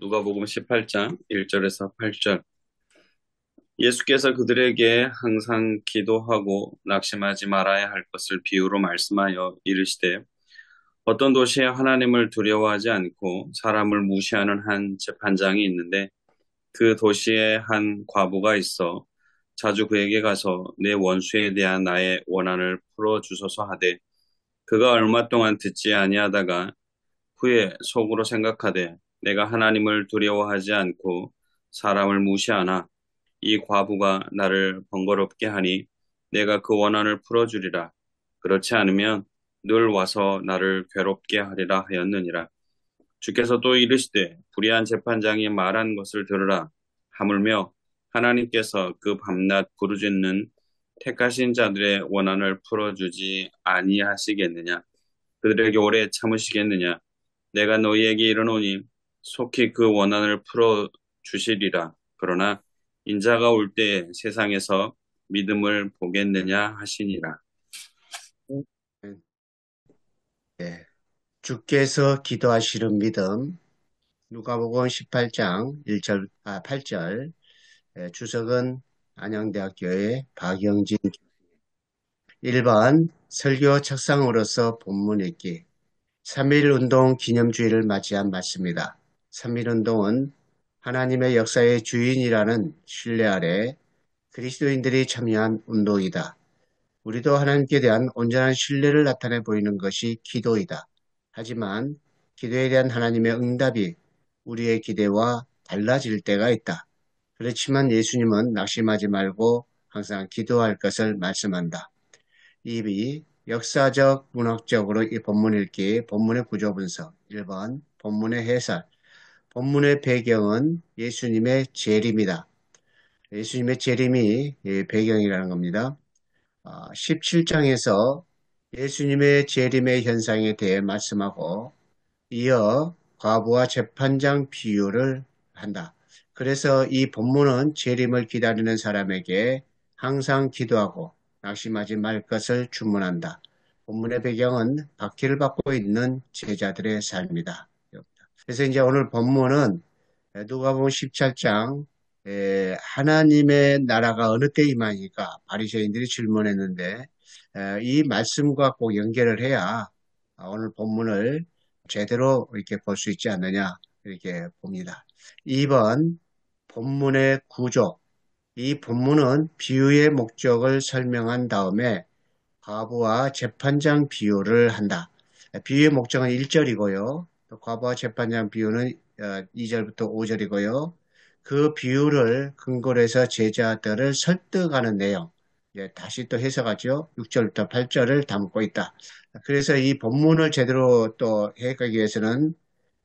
누가복음 18장 1절에서 8절. 예수께서 그들에게 항상 기도하고 낙심하지 말아야 할 것을 비유로 말씀하여 이르시되 어떤 도시에 하나님을 두려워하지 않고 사람을 무시하는 한 재판장이 있는데 그 도시에 한 과부가 있어 자주 그에게 가서 내 원수에 대한 나의 원한을 풀어 주소서 하되 그가 얼마 동안 듣지 아니하다가 후에 속으로 생각하되 내가 하나님을 두려워하지 않고 사람을 무시하나 이 과부가 나를 번거롭게 하니 내가 그 원한을 풀어주리라. 그렇지 않으면 늘 와서 나를 괴롭게 하리라 하였느니라. 주께서 또 이르시되 불의한 재판장이 말한 것을 들으라. 하물며 하나님께서 그 밤낮 부르짖는 택하신 자들의 원한을 풀어주지 아니하시겠느냐. 그들에게 오래 참으시겠느냐. 내가 너희에게 이르노니 속히 그 원한을 풀어 주시리라. 그러나 인자가 올 때에 세상에서 믿음을 보겠느냐 하시니라. 네. 주께서 기도하시는 믿음, 누가복음 18장 1절, 8절, 주석은 안양대학교의 박영진 1번 설교 책상으로서 본문 읽기 3.1운동 기념주의를 맞이한 말씀입니다. 3.1운동은 하나님의 역사의 주인이라는 신뢰 아래 그리스도인들이 참여한 운동이다. 우리도 하나님께 대한 온전한 신뢰를 나타내 보이는 것이 기도이다. 하지만 기도에 대한 하나님의 응답이 우리의 기대와 달라질 때가 있다. 그렇지만 예수님은 낙심하지 말고 항상 기도할 것을 말씀한다. 2비 역사적, 문학적으로 이 본문 읽기, 본문의 구조 분석. 1번 본문의 해설. 본문의 배경은 예수님의 재림이다. 예수님의 재림이 배경이라는 겁니다. 17장에서 예수님의 재림의 현상에 대해 말씀하고 이어 과부와 재판장 비유를 한다. 그래서 이 본문은 재림을 기다리는 사람에게 항상 기도하고 낙심하지 말 것을 주문한다. 본문의 배경은 박해를 받고 있는 제자들의 삶이다. 그래서 이제 오늘 본문은 누가복음 17장 하나님의 나라가 어느 때 임하니까 바리새인들이 질문했는데 이 말씀과 꼭 연결을 해야 오늘 본문을 제대로 이렇게 볼 수 있지 않느냐 이렇게 봅니다. 2번 본문의 구조. 이 본문은 비유의 목적을 설명한 다음에 과부와 재판장 비유를 한다. 비유의 목적은 1절이고요. 과부와 재판장 비유는 2절부터 5절이고요. 그 비유를 근거로 해서 제자들을 설득하는 내용, 다시 또 해석하죠. 6절부터 8절을 담고 있다. 그래서 이 본문을 제대로 또 해석하기 위해서는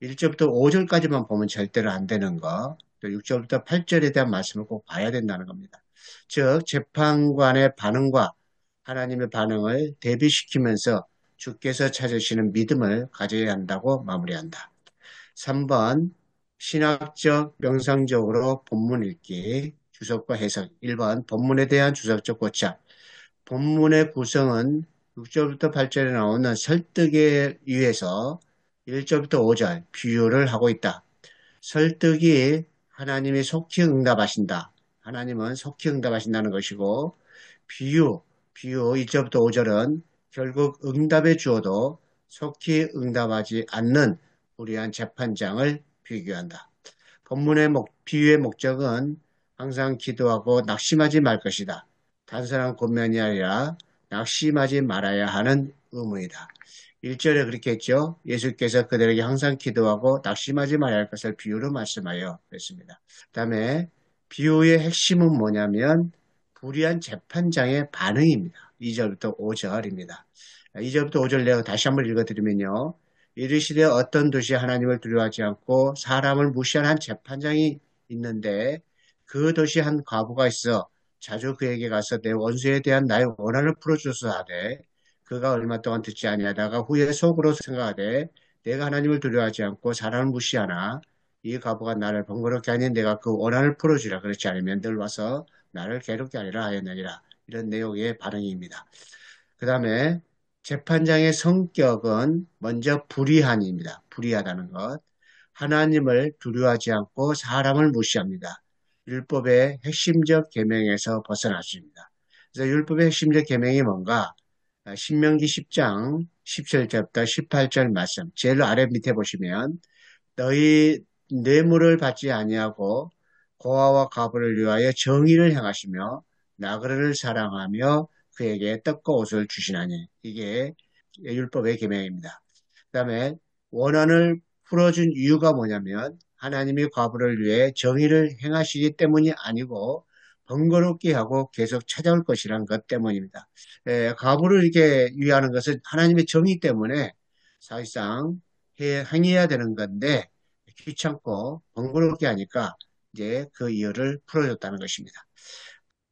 1절부터 5절까지만 보면 절대로 안 되는 거, 또 6절부터 8절에 대한 말씀을 꼭 봐야 된다는 겁니다. 즉, 재판관의 반응과 하나님의 반응을 대비시키면서 주께서 찾으시는 믿음을 가져야 한다고 마무리한다. 3번 신학적 명상적으로 본문 읽기 주석과 해석 1번 본문에 대한 주석적 고찰 본문의 구성은 6절부터 8절에 나오는 설득에 의해서 1절부터 5절 비유를 하고 있다. 설득이 하나님이 속히 응답하신다. 하나님은 속히 응답하신다는 것이고 비유, 비유 1절부터 5절은 결국 응답해 주어도 속히 응답하지 않는 불의한 재판장을 비교한다. 본문의 비유의 목적은 항상 기도하고 낙심하지 말 것이다. 단순한 권면이 아니라 낙심하지 말아야 하는 의무이다. 1절에 그렇게 했죠. 예수께서 그들에게 항상 기도하고 낙심하지 말아야 할 것을 비유로 말씀하여 그랬습니다. 그 다음에 비유의 핵심은 뭐냐면 불의한 재판장의 반응입니다. 2절부터 5절입니다. 2절부터 5절 내용 다시 한번 읽어드리면요. 이르시되 어떤 도시에 하나님을 두려워하지 않고 사람을 무시한 한 재판장이 있는데 그 도시에 한 과부가 있어 자주 그에게 가서 내 원수에 대한 나의 원한을 풀어줘서 하되 그가 얼마 동안 듣지 아니하다가 후에 속으로 생각하되 내가 하나님을 두려워하지 않고 사람을 무시하나 이 과부가 나를 번거롭게 하니 내가 그 원한을 풀어주라. 그렇지 않으면 늘 와서 나를 괴롭게 하리라 하였느니라. 이런 내용의 반응입니다. 그 다음에 재판장의 성격은 먼저 불의한입니다. 불의하다는 것. 하나님을 두려워하지 않고 사람을 무시합니다. 율법의 핵심적 계명에서 벗어났습니다. 그래서 율법의 핵심적 계명이 뭔가? 신명기 10장 17절부터 18절 말씀 제일 아래 밑에 보시면 너희 뇌물을 받지 아니하고 고아와 과부를 위하여 정의를 행하시며 나그네를 사랑하며 그에게 떡과 옷을 주시나니 이게 율법의 계명입니다. 그다음에 원한을 풀어준 이유가 뭐냐면 하나님이 과부를 위해 정의를 행하시기 때문이 아니고 번거롭게 하고 계속 찾아올 것이란 것 때문입니다. 과부를 이렇게 위하는 것은 하나님의 정의 때문에 사실상 행해야 되는 건데 귀찮고 번거롭게 하니까 이제 그 이유를 풀어줬다는 것입니다.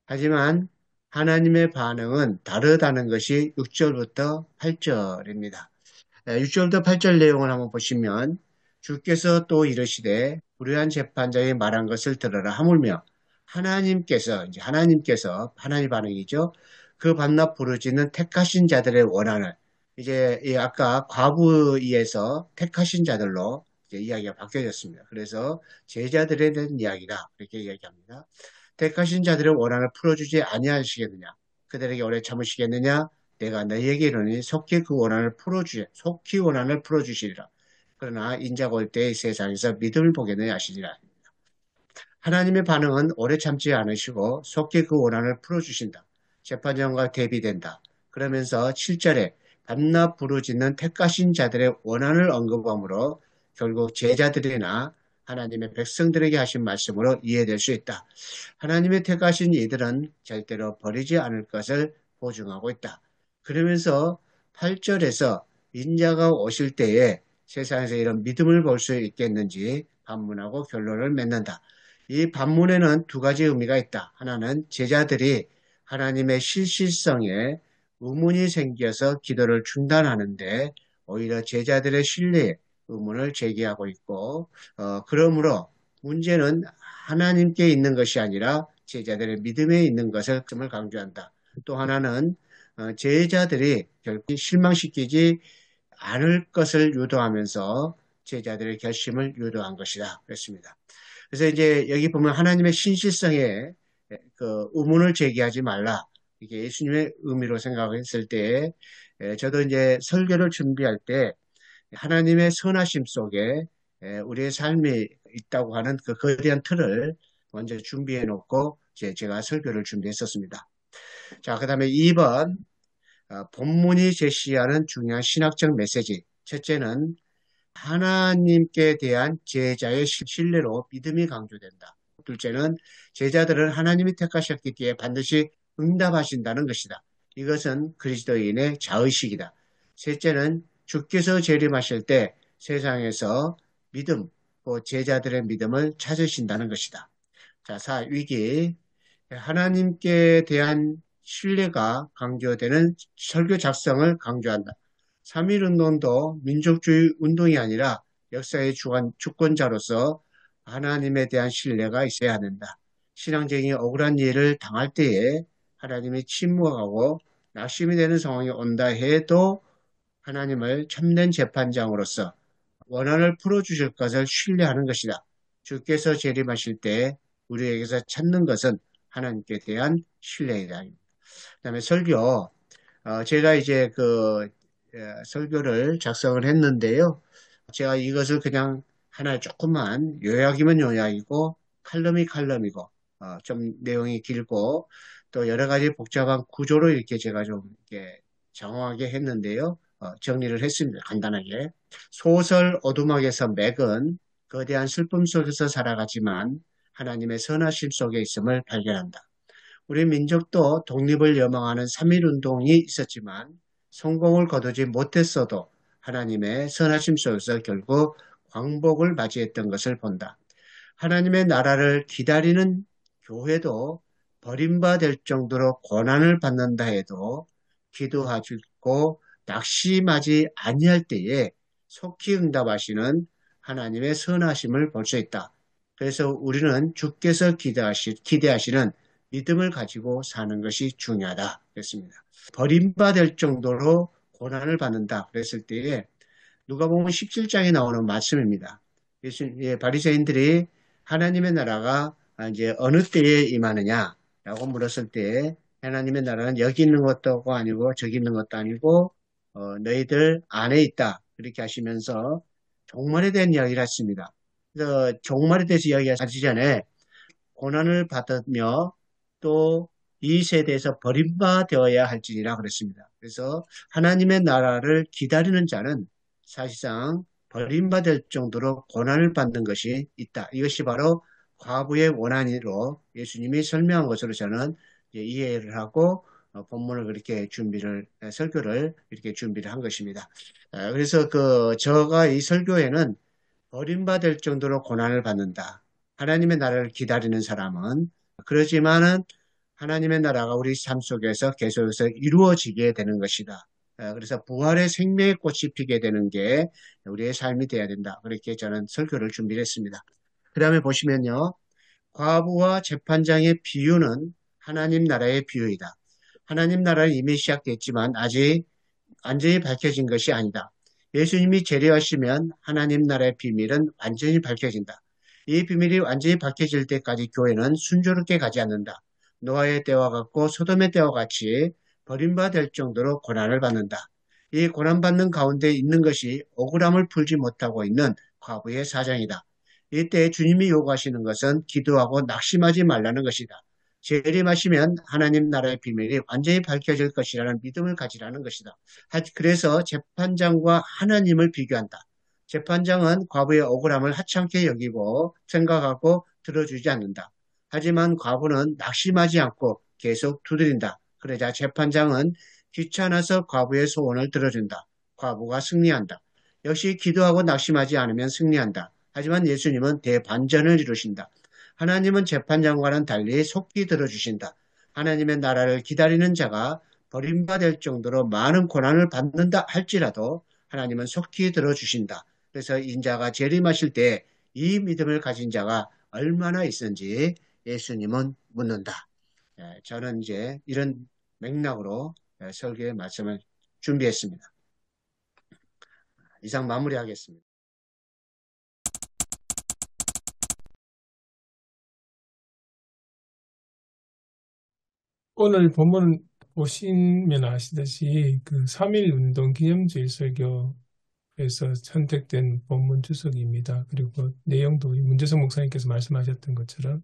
하지만 하나님의 반응은 다르다는 것이 6절부터 8절입니다. 6절부터 8절 내용을 한번 보시면 주께서 또 이르시되 불의한 재판장이 말한 것을 들으라 하물며 하나님께서 하나님 반응이죠. 그 밤낮 부르짖는 택하신 자들의 원한을 이제 아까 과부에서 택하신 자들로 이제 이야기가 바뀌어졌습니다. 그래서 제자들에 대한 이야기다 그렇게 이야기합니다. 택하신 자들의 원한을 풀어주지 아니하시겠느냐 그들에게 오래 참으시겠느냐 내가 너희에게 이르니 속히 원한을 풀어주시리라. 그러나 인자가 올 때 세상에서 믿음을 보겠느냐 하시니라. 하나님의 반응은 오래 참지 않으시고 속히 그 원한을 풀어주신다. 재판장과 대비된다. 그러면서 7절에 밤낮 부르짖는 택하신 자들의 원한을 언급함으로 결국 제자들이나 하나님의 백성들에게 하신 말씀으로 이해될 수 있다. 하나님의 택하신 이들은 절대로 버리지 않을 것을 보증하고 있다. 그러면서 8절에서 인자가 오실 때에 세상에서 이런 믿음을 볼 수 있겠는지 반문하고 결론을 맺는다. 이 반문에는 두 가지 의미가 있다. 하나는 제자들이 하나님의 실실성에 의문이 생겨서 기도를 중단하는데 오히려 제자들의 신뢰에 의문을 제기하고 있고 그러므로 문제는 하나님께 있는 것이 아니라 제자들의 믿음에 있는 것을 강조한다. 또 하나는 제자들이 결국 실망시키지 않을 것을 유도하면서 제자들의 결심을 유도한 것이다. 그랬습니다. 그래서 이제 여기 보면 하나님의 신실성에 그 의문을 제기하지 말라. 이게 예수님의 의미로 생각했을 때 저도 이제 설교를 준비할 때 하나님의 선하심 속에 우리의 삶이 있다고 하는 그 거대한 틀을 먼저 준비해 놓고 제가 설교를 준비했었습니다. 자, 그 다음에 2번 본문이 제시하는 중요한 신학적 메시지. 첫째는 하나님께 대한 제자의 신뢰로 믿음이 강조된다. 둘째는 제자들은 하나님이 택하셨기에 반드시 응답하신다는 것이다. 이것은 그리스도인의 자의식이다. 셋째는 주께서 재림하실 때 세상에서 믿음, 제자들의 믿음을 찾으신다는 것이다. 자, 위기. 하나님께 대한 신뢰가 강조되는 설교 작성을 강조한다. 3.1운동도 민족주의 운동이 아니라 역사의 주권자로서 하나님에 대한 신뢰가 있어야 한다. 신앙적인 억울한 일을 당할 때에 하나님이 침묵하고 낙심이 되는 상황이 온다 해도 하나님을 참된 재판장으로서 원한을 풀어주실 것을 신뢰하는 것이다. 주께서 재림하실 때 우리에게서 찾는 것은 하나님께 대한 신뢰이다. 그다음에 설교. 제가 이제 설교를 작성을 했는데요. 제가 이것을 그냥 하나의 조금만 요약이면 요약이고 칼럼이 칼럼이고 좀 내용이 길고 또 여러 가지 복잡한 구조로 이렇게 제가 좀 이렇게 장황하게 했는데요. 정리를 했습니다. 간단하게. 소설 오두막에서 맥은 거대한 슬픔 속에서 살아가지만 하나님의 선하심 속에 있음을 발견한다. 우리 민족도 독립을 열망하는 3.1운동이 있었지만 성공을 거두지 못했어도 하나님의 선하심 속에서 결국 광복을 맞이했던 것을 본다. 하나님의 나라를 기다리는 교회도 버림받을 정도로 고난을 받는다 해도 기도하고 낙심하지 아니할 때에 속히 응답하시는 하나님의 선하심을 볼 수 있다. 그래서 우리는 주께서 기대하시는 믿음을 가지고 사는 것이 중요하다. 그랬습니다. 버림받을 정도로 고난을 받는다. 그랬을 때에 누가 보면 17장에 나오는 말씀입니다. 바리새인들이 하나님의 나라가 이제 어느 때에 임하느냐라고 물었을 때 하나님의 나라는 여기 있는 것도 아니고 저기 있는 것도 아니고 너희들 안에 있다. 그렇게 하시면서 종말에 대한 이야기를 했습니다. 그래서 종말에 대해서 이야기하기 전에 고난을 받으며 또 이 세대에서 버림받아야 할지니라 그랬습니다. 그래서 하나님의 나라를 기다리는 자는 사실상 버림받을 정도로 고난을 받는 것이 있다. 이것이 바로 과부의 원한으로 예수님이 설명한 것으로 저는 이해를 하고 본문을 그렇게 설교를 이렇게 준비를 한 것입니다. 그래서 저가 이 설교에는 버림받을 정도로 고난을 받는다. 하나님의 나라를 기다리는 사람은 그러지만은 하나님의 나라가 우리 삶 속에서 계속해서 이루어지게 되는 것이다. 그래서 부활의 생명의 꽃이 피게 되는 게 우리의 삶이 되어야 된다. 그렇게 저는 설교를 준비를 했습니다. 그 다음에 보시면요. 과부와 재판장의 비유는 하나님 나라의 비유이다. 하나님 나라는 이미 시작됐지만 아직 완전히 밝혀진 것이 아니다. 예수님이 재림하시면 하나님 나라의 비밀은 완전히 밝혀진다. 이 비밀이 완전히 밝혀질 때까지 교회는 순조롭게 가지 않는다. 노아의 때와 같고 소돔의 때와 같이 버림받을 정도로 고난을 받는다. 이 고난받는 가운데 있는 것이 억울함을 풀지 못하고 있는 과부의 사정이다. 이때 주님이 요구하시는 것은 기도하고 낙심하지 말라는 것이다. 재림하시면 하나님 나라의 비밀이 완전히 밝혀질 것이라는 믿음을 가지라는 것이다. 그래서 재판장과 하나님을 비교한다. 재판장은 과부의 억울함을 하찮게 여기고 생각하고 들어주지 않는다. 하지만 과부는 낙심하지 않고 계속 두드린다. 그러자 재판장은 귀찮아서 과부의 소원을 들어준다. 과부가 승리한다. 역시 기도하고 낙심하지 않으면 승리한다. 하지만 예수님은 대반전을 이루신다. 하나님은 재판장과는 달리 속히 들어주신다. 하나님의 나라를 기다리는 자가 버림받을 정도로 많은 고난을 받는다 할지라도 하나님은 속히 들어주신다. 그래서 인자가 재림하실 때 이 믿음을 가진 자가 얼마나 있는지 예수님은 묻는다. 저는 이제 이런 맥락으로 설교의 말씀을 준비했습니다. 이상 마무리하겠습니다. 오늘 본문 보시면 아시듯이 그 3.1 운동 기념주일 설교에서 선택된 본문 주석입니다. 그리고 내용도 문재성 목사님께서 말씀하셨던 것처럼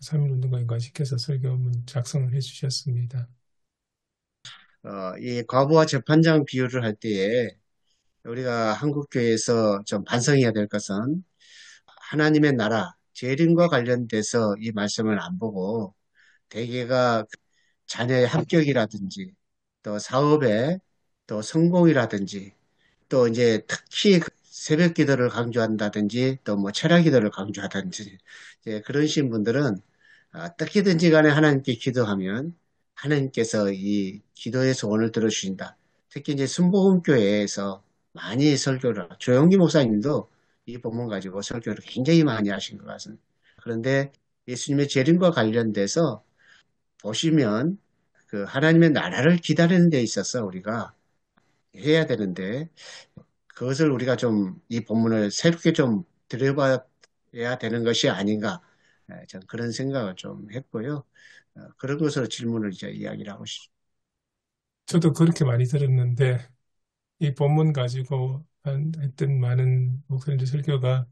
3.1 운동과 연관시켜서 설교문 작성을 해주셨습니다. 이 과부와 재판장 비유를 할 때에 우리가 한국교회에서 좀 반성해야 될 것은 하나님의 나라, 재림과 관련돼서 이 말씀을 안 보고 대개가 자녀의 합격이라든지 또 사업의 또 성공이라든지 또 이제 특히 새벽 기도를 강조한다든지 또 뭐 철야 기도를 강조하든지 이제 그러신 분들은 어떻게든지 간에 하나님께 기도하면 하나님께서 이 기도의 소원을 들어주신다. 특히 이제 순복음교회에서 많이 설교를 조영기 목사님도 이 본문 가지고 설교를 굉장히 많이 하신 것 같습니다. 그런데 예수님의 재림과 관련돼서 보시면 그 하나님의 나라를 기다리는 데 있어서 우리가 해야 되는데 그것을 우리가 좀 이 본문을 새롭게 좀 들여봐야 되는 것이 아닌가 전 그런 생각을 좀 했고요. 그런 것으로 질문을 이제 이야기를 하고 싶습니다. 저도 그렇게 많이 들었는데 이 본문 가지고 했던 많은 목사님들 설교가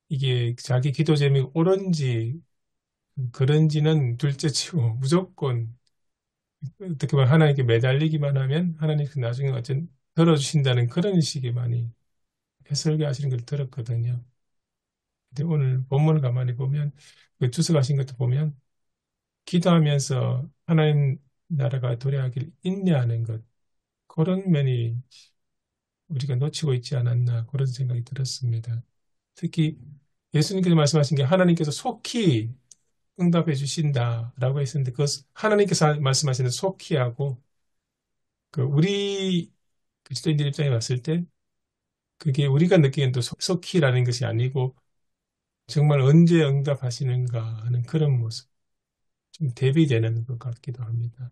이게 자기 기도 제목이 옳은지 그런지는 둘째치고 무조건 어떻게 보면 하나님께 매달리기만 하면 하나님께서 나중에 어쨌든 들어주신다는 그런 식의 많이 설교하시는 걸 들었거든요. 근데 오늘 본문을 가만히 보면 그 주석하신 것도 보면 기도하면서 하나님 나라가 도래하길 인내하는 것 그런 면이 우리가 놓치고 있지 않았나 그런 생각이 들었습니다. 특히 예수님께서 말씀하신 게 하나님께서 속히 응답해 주신다라고 했었는데 그 하나님께서 말씀하시는 속히하고 그 우리 그리스도인들 입장에 봤을 때 그게 우리가 느끼기엔 또 속히라는 것이 아니고 정말 언제 응답하시는가 하는 그런 모습 좀 대비되는 것 같기도 합니다.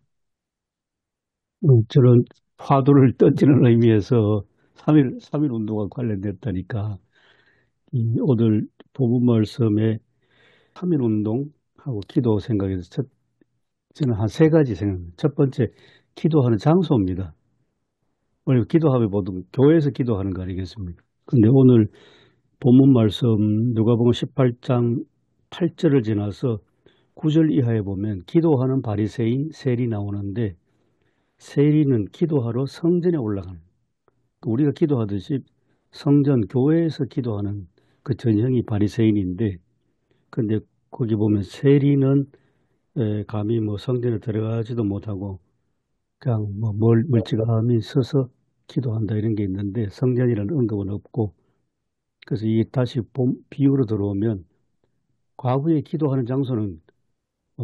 저는 파도를 던지는 의미에서 삼일 운동과 관련됐다니까 오늘 본문 말씀에 3일 운동하고 기도 생각해서 저는 한 세 가지 생각합니다. 첫 번째, 기도하는 장소입니다. 우리가 기도하면 보통 교회에서 기도하는 거 아니겠습니까? 근데 오늘 본문 말씀 누가복음 18장 8절을 지나서 9절 이하에 보면 기도하는 바리새인 세리 나오는데 세리는 기도하러 성전에 올라가는 우리가 기도하듯이 성전 교회에서 기도하는 그 전형이 바리새인인데 근데 거기 보면 세리는 감히 뭐 성전에 들어가지도 못하고 그냥 뭐 멀찌감치 서서 기도한다 이런 게 있는데 성전이라는 언급은 없고 그래서 이 다시 비유로 들어오면 과부에 기도하는 장소는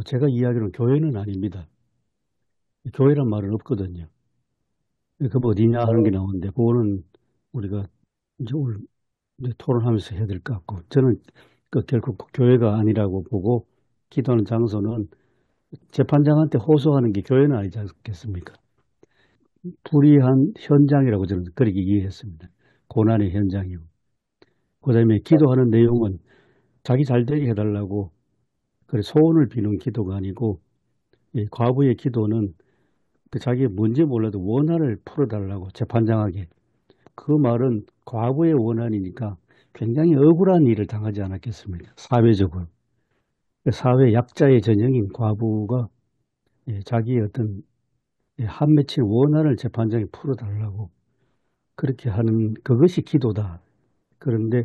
제가 이야기로는 교회는 아닙니다. 교회란 말은 없거든요. 그 어디냐 하는 게 나오는데 그거는 우리가 이제 오늘 토론하면서 해야 될 것 같고 저는 결국 교회가 아니라고 보고 기도하는 장소는 재판장한테 호소하는 게 교회는 아니지 않겠습니까? 불의한 현장이라고 저는 그렇게 이해했습니다. 고난의 현장이요. 그 다음에 기도하는 내용은 자기 잘 되게 해달라고 그래 소원을 비는 기도가 아니고 이 과부의 기도는 그 자기의 뭔지 몰라도 원한을 풀어달라고 재판장에게 그 말은 과부의 원한이니까 굉장히 억울한 일을 당하지 않았겠습니까? 사회적으로. 사회 약자의 전형인 과부가 자기의 어떤 한 맺힌 원한을 재판장에 풀어달라고 그렇게 하는 그것이 기도다. 그런데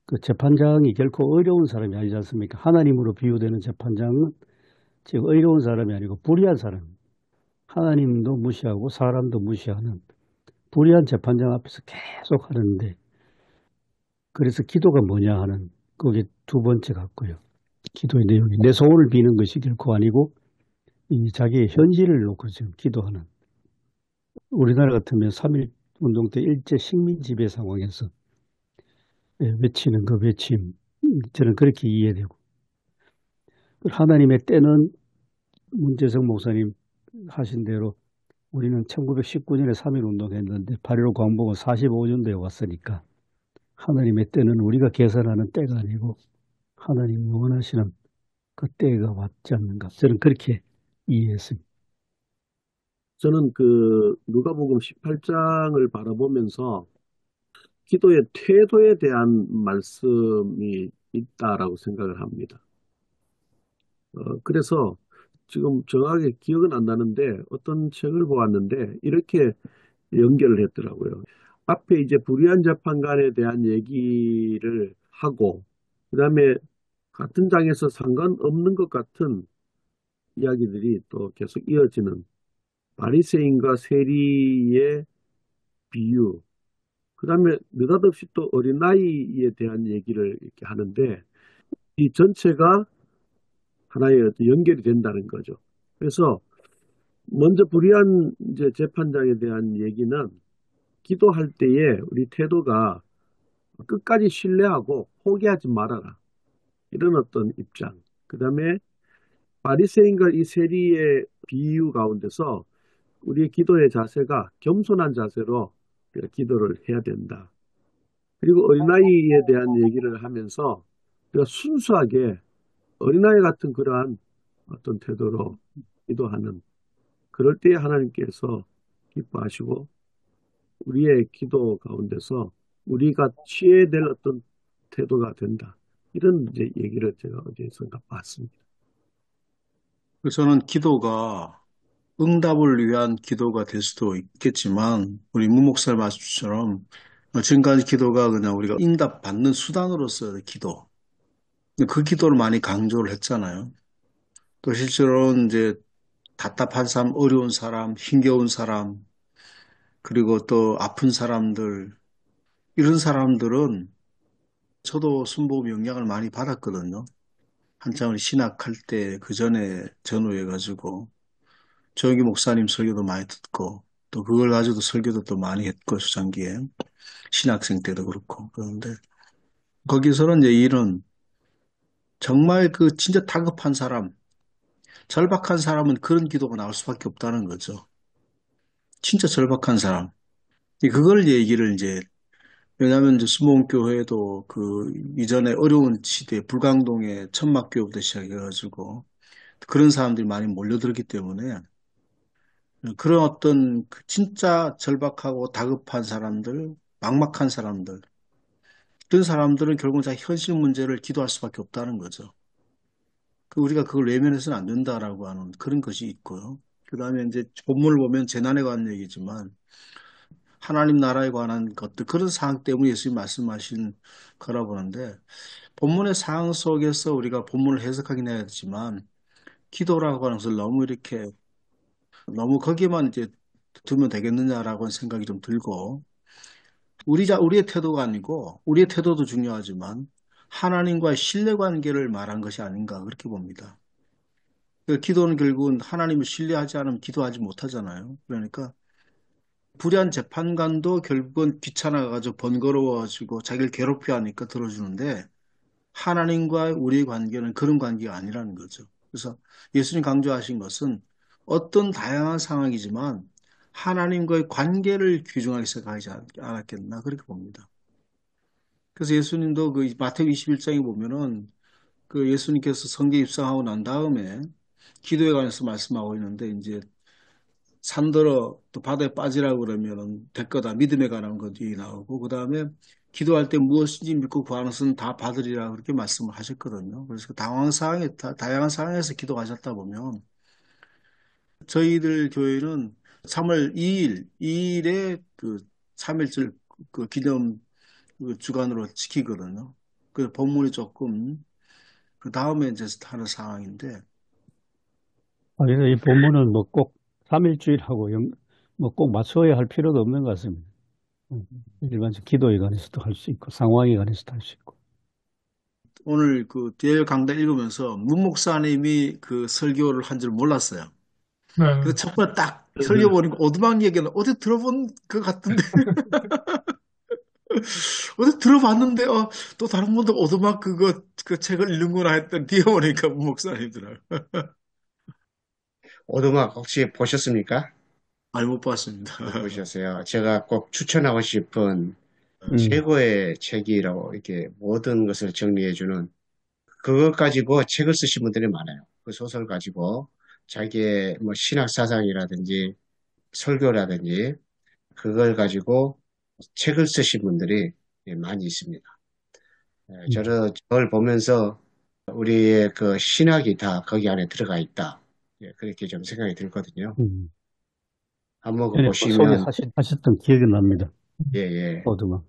그 재판장이 결코 어려운 사람이 아니지 않습니까? 하나님으로 비유되는 재판장은 지금 어려운 사람이 아니고 불의한 사람. 하나님도 무시하고 사람도 무시하는 불의한 재판장 앞에서 계속 하는데 그래서 기도가 뭐냐 하는 그게 두 번째 같고요. 기도의 내용이 내 소원을 비는 것이 결코 아니고 이 자기의 현실을 놓고 지금 기도하는 우리나라 같으면 3.1 운동 때 일제 식민 지배 상황에서 외치는 그 외침 저는 그렇게 이해되고 하나님의 때는 문재성 목사님 하신 대로 우리는 1919년에 3.1 운동했는데 8.15 광복은 45년도에 왔으니까 하나님의 때는 우리가 계산하는 때가 아니고 하나님이 원하시는 그 때가 왔지 않는가 저는 그렇게 이해했습니다. 저는 그 누가복음 18장을 바라보면서 기도의 태도에 대한 말씀이 있다라고 생각을 합니다. 그래서 지금 정확하게 기억은 안 나는데 어떤 책을 보았는데 이렇게 연결을 했더라고요. 앞에 이제 불의한 재판관에 대한 얘기를 하고 그 다음에 같은 장에서 상관없는 것 같은 이야기들이 또 계속 이어지는 바리새인과 세리의 비유 그 다음에 느닷없이 또 어린아이에 대한 얘기를 이렇게 하는데 이 전체가 하나의 어떤 연결이 된다는 거죠. 그래서 먼저 불의한 이제 재판장에 대한 얘기는 기도할 때에 우리 태도가 끝까지 신뢰하고 포기하지 말아라. 이런 어떤 입장. 그 다음에 바리새인과 이 세리의 비유 가운데서 우리의 기도의 자세가 겸손한 자세로 기도를 해야 된다. 그리고 어린아이에 대한 얘기를 하면서 우리가 순수하게 어린아이 같은 그러한 어떤 태도로 기도하는 그럴 때에 하나님께서 기뻐하시고 우리의 기도 가운데서 우리가 취해야 될 어떤 태도가 된다. 이런 이제 얘기를 제가 어디에서 봤습니다. 저는 기도가 응답을 위한 기도가 될 수도 있겠지만 우리 문 목사님 말씀처럼 지금까지 기도가 그냥 우리가 응답받는 수단으로서의 기도 그 기도를 많이 강조를 했잖아요. 또 실제로는 이제 답답한 사람, 어려운 사람, 힘겨운 사람 그리고 또 아픈 사람들 이런 사람들은 저도 순복음 영향을 많이 받았거든요. 한창을 신학할 때 그 전에 전후해가지고 조영기 목사님 설교도 많이 듣고 또 그걸 가지고도 설교도 또 많이 했고 수장기에 신학생 때도 그렇고 그런데 거기서는 이제 이런 정말 그 진짜 다급한 사람 절박한 사람은 그런 기도가 나올 수밖에 없다는 거죠. 진짜 절박한 사람 그걸 얘기를 이제, 왜냐하면 이제 수목교회도 그 이전에 어려운 시대에 불광동의 천막교회부터 시작해가지고 그런 사람들이 많이 몰려들었기 때문에 그런 어떤 그 진짜 절박하고 다급한 사람들, 막막한 사람들, 그런 사람들은 결국 다 현실 문제를 기도할 수밖에 없다는 거죠. 우리가 그걸 외면해서는 안 된다라고 하는 그런 것이 있고요. 그 다음에 이제 본문을 보면 재난에 관한 얘기지만 하나님 나라에 관한 것들, 그런 사항 때문에 예수님이 말씀하신 거라 보는데 본문의 상황 속에서 우리가 본문을 해석하긴 해야 되지만 기도라고 하는 것을 너무 이렇게 너무 거기에만 이제 두면 되겠느냐라고 하는 생각이 좀 들고 우리의 태도가 아니고 우리의 태도도 중요하지만 하나님과의 신뢰 관계를 말한 것이 아닌가 그렇게 봅니다. 그 기도는 결국은 하나님을 신뢰하지 않으면 기도하지 못하잖아요. 그러니까 불의한 재판관도 결국은 귀찮아가지고 번거로워가지고 자기를 괴롭혀 하니까 들어주는데 하나님과 우리의 관계는 그런 관계가 아니라는 거죠. 그래서 예수님 강조하신 것은 어떤 다양한 상황이지만 하나님과의 관계를 귀중하게 생각하지 않았겠나 그렇게 봅니다. 그래서 예수님도 그 마태복음 21장에 보면은 그 예수님께서 성계 입성하고 난 다음에 기도에 관해서 말씀하고 있는데 이제 산더러 또 바다에 빠지라고 그러면은 될 거다. 믿음에 관한 것이 나오고 그다음에 기도할 때 무엇인지 믿고 구하는 것은 다 받으리라 그렇게 말씀을 하셨거든요. 그래서 그 다양한 상황에서 기도하셨다 보면 저희들 교회는 3월 2일에 그 3일절 그 기념 그 주간으로 지키거든요. 그 본문이 조금 그 다음에 이제 하는 상황인데 그래서 이 본문은 뭐 꼭 3일주일하고 뭐 꼭 맞춰야 할 필요도 없는 것 같습니다. 일반적 기도에 관해서도 할 수 있고 상황에 관해서도 할 수 있고. 오늘 그 디엘 강단 읽으면서 문 목사님이 그 설교를 한 줄 몰랐어요. 그래서 네. 첫 번째 딱 설교 보니까 오두막 얘기는 어디 들어본 것 같은데 어디 들어봤는데 또 다른 분도 오두막 그 책을 읽는구나 했더니 뒤에 보니까 문 목사님더라고요. 오두막 혹시 보셨습니까? 아니 못 봤습니다. 못 보셨어요. 제가 꼭 추천하고 싶은 음, 최고의 책이라고 이렇게 모든 것을 정리해주는 그걸 가지고 책을 쓰신 분들이 많아요. 그 소설 가지고 자기의 뭐 신학 사상이라든지 설교라든지 그걸 가지고 책을 쓰신 분들이 많이 있습니다. 음, 저를 보면서 우리의 그 신학이 다 거기 안에 들어가 있다. 그렇게 좀 생각이 들거든요. 음. 한번 그 전에 뭐 보시면, 소개하셨던 기억이 납니다. 예, 예. 어두막.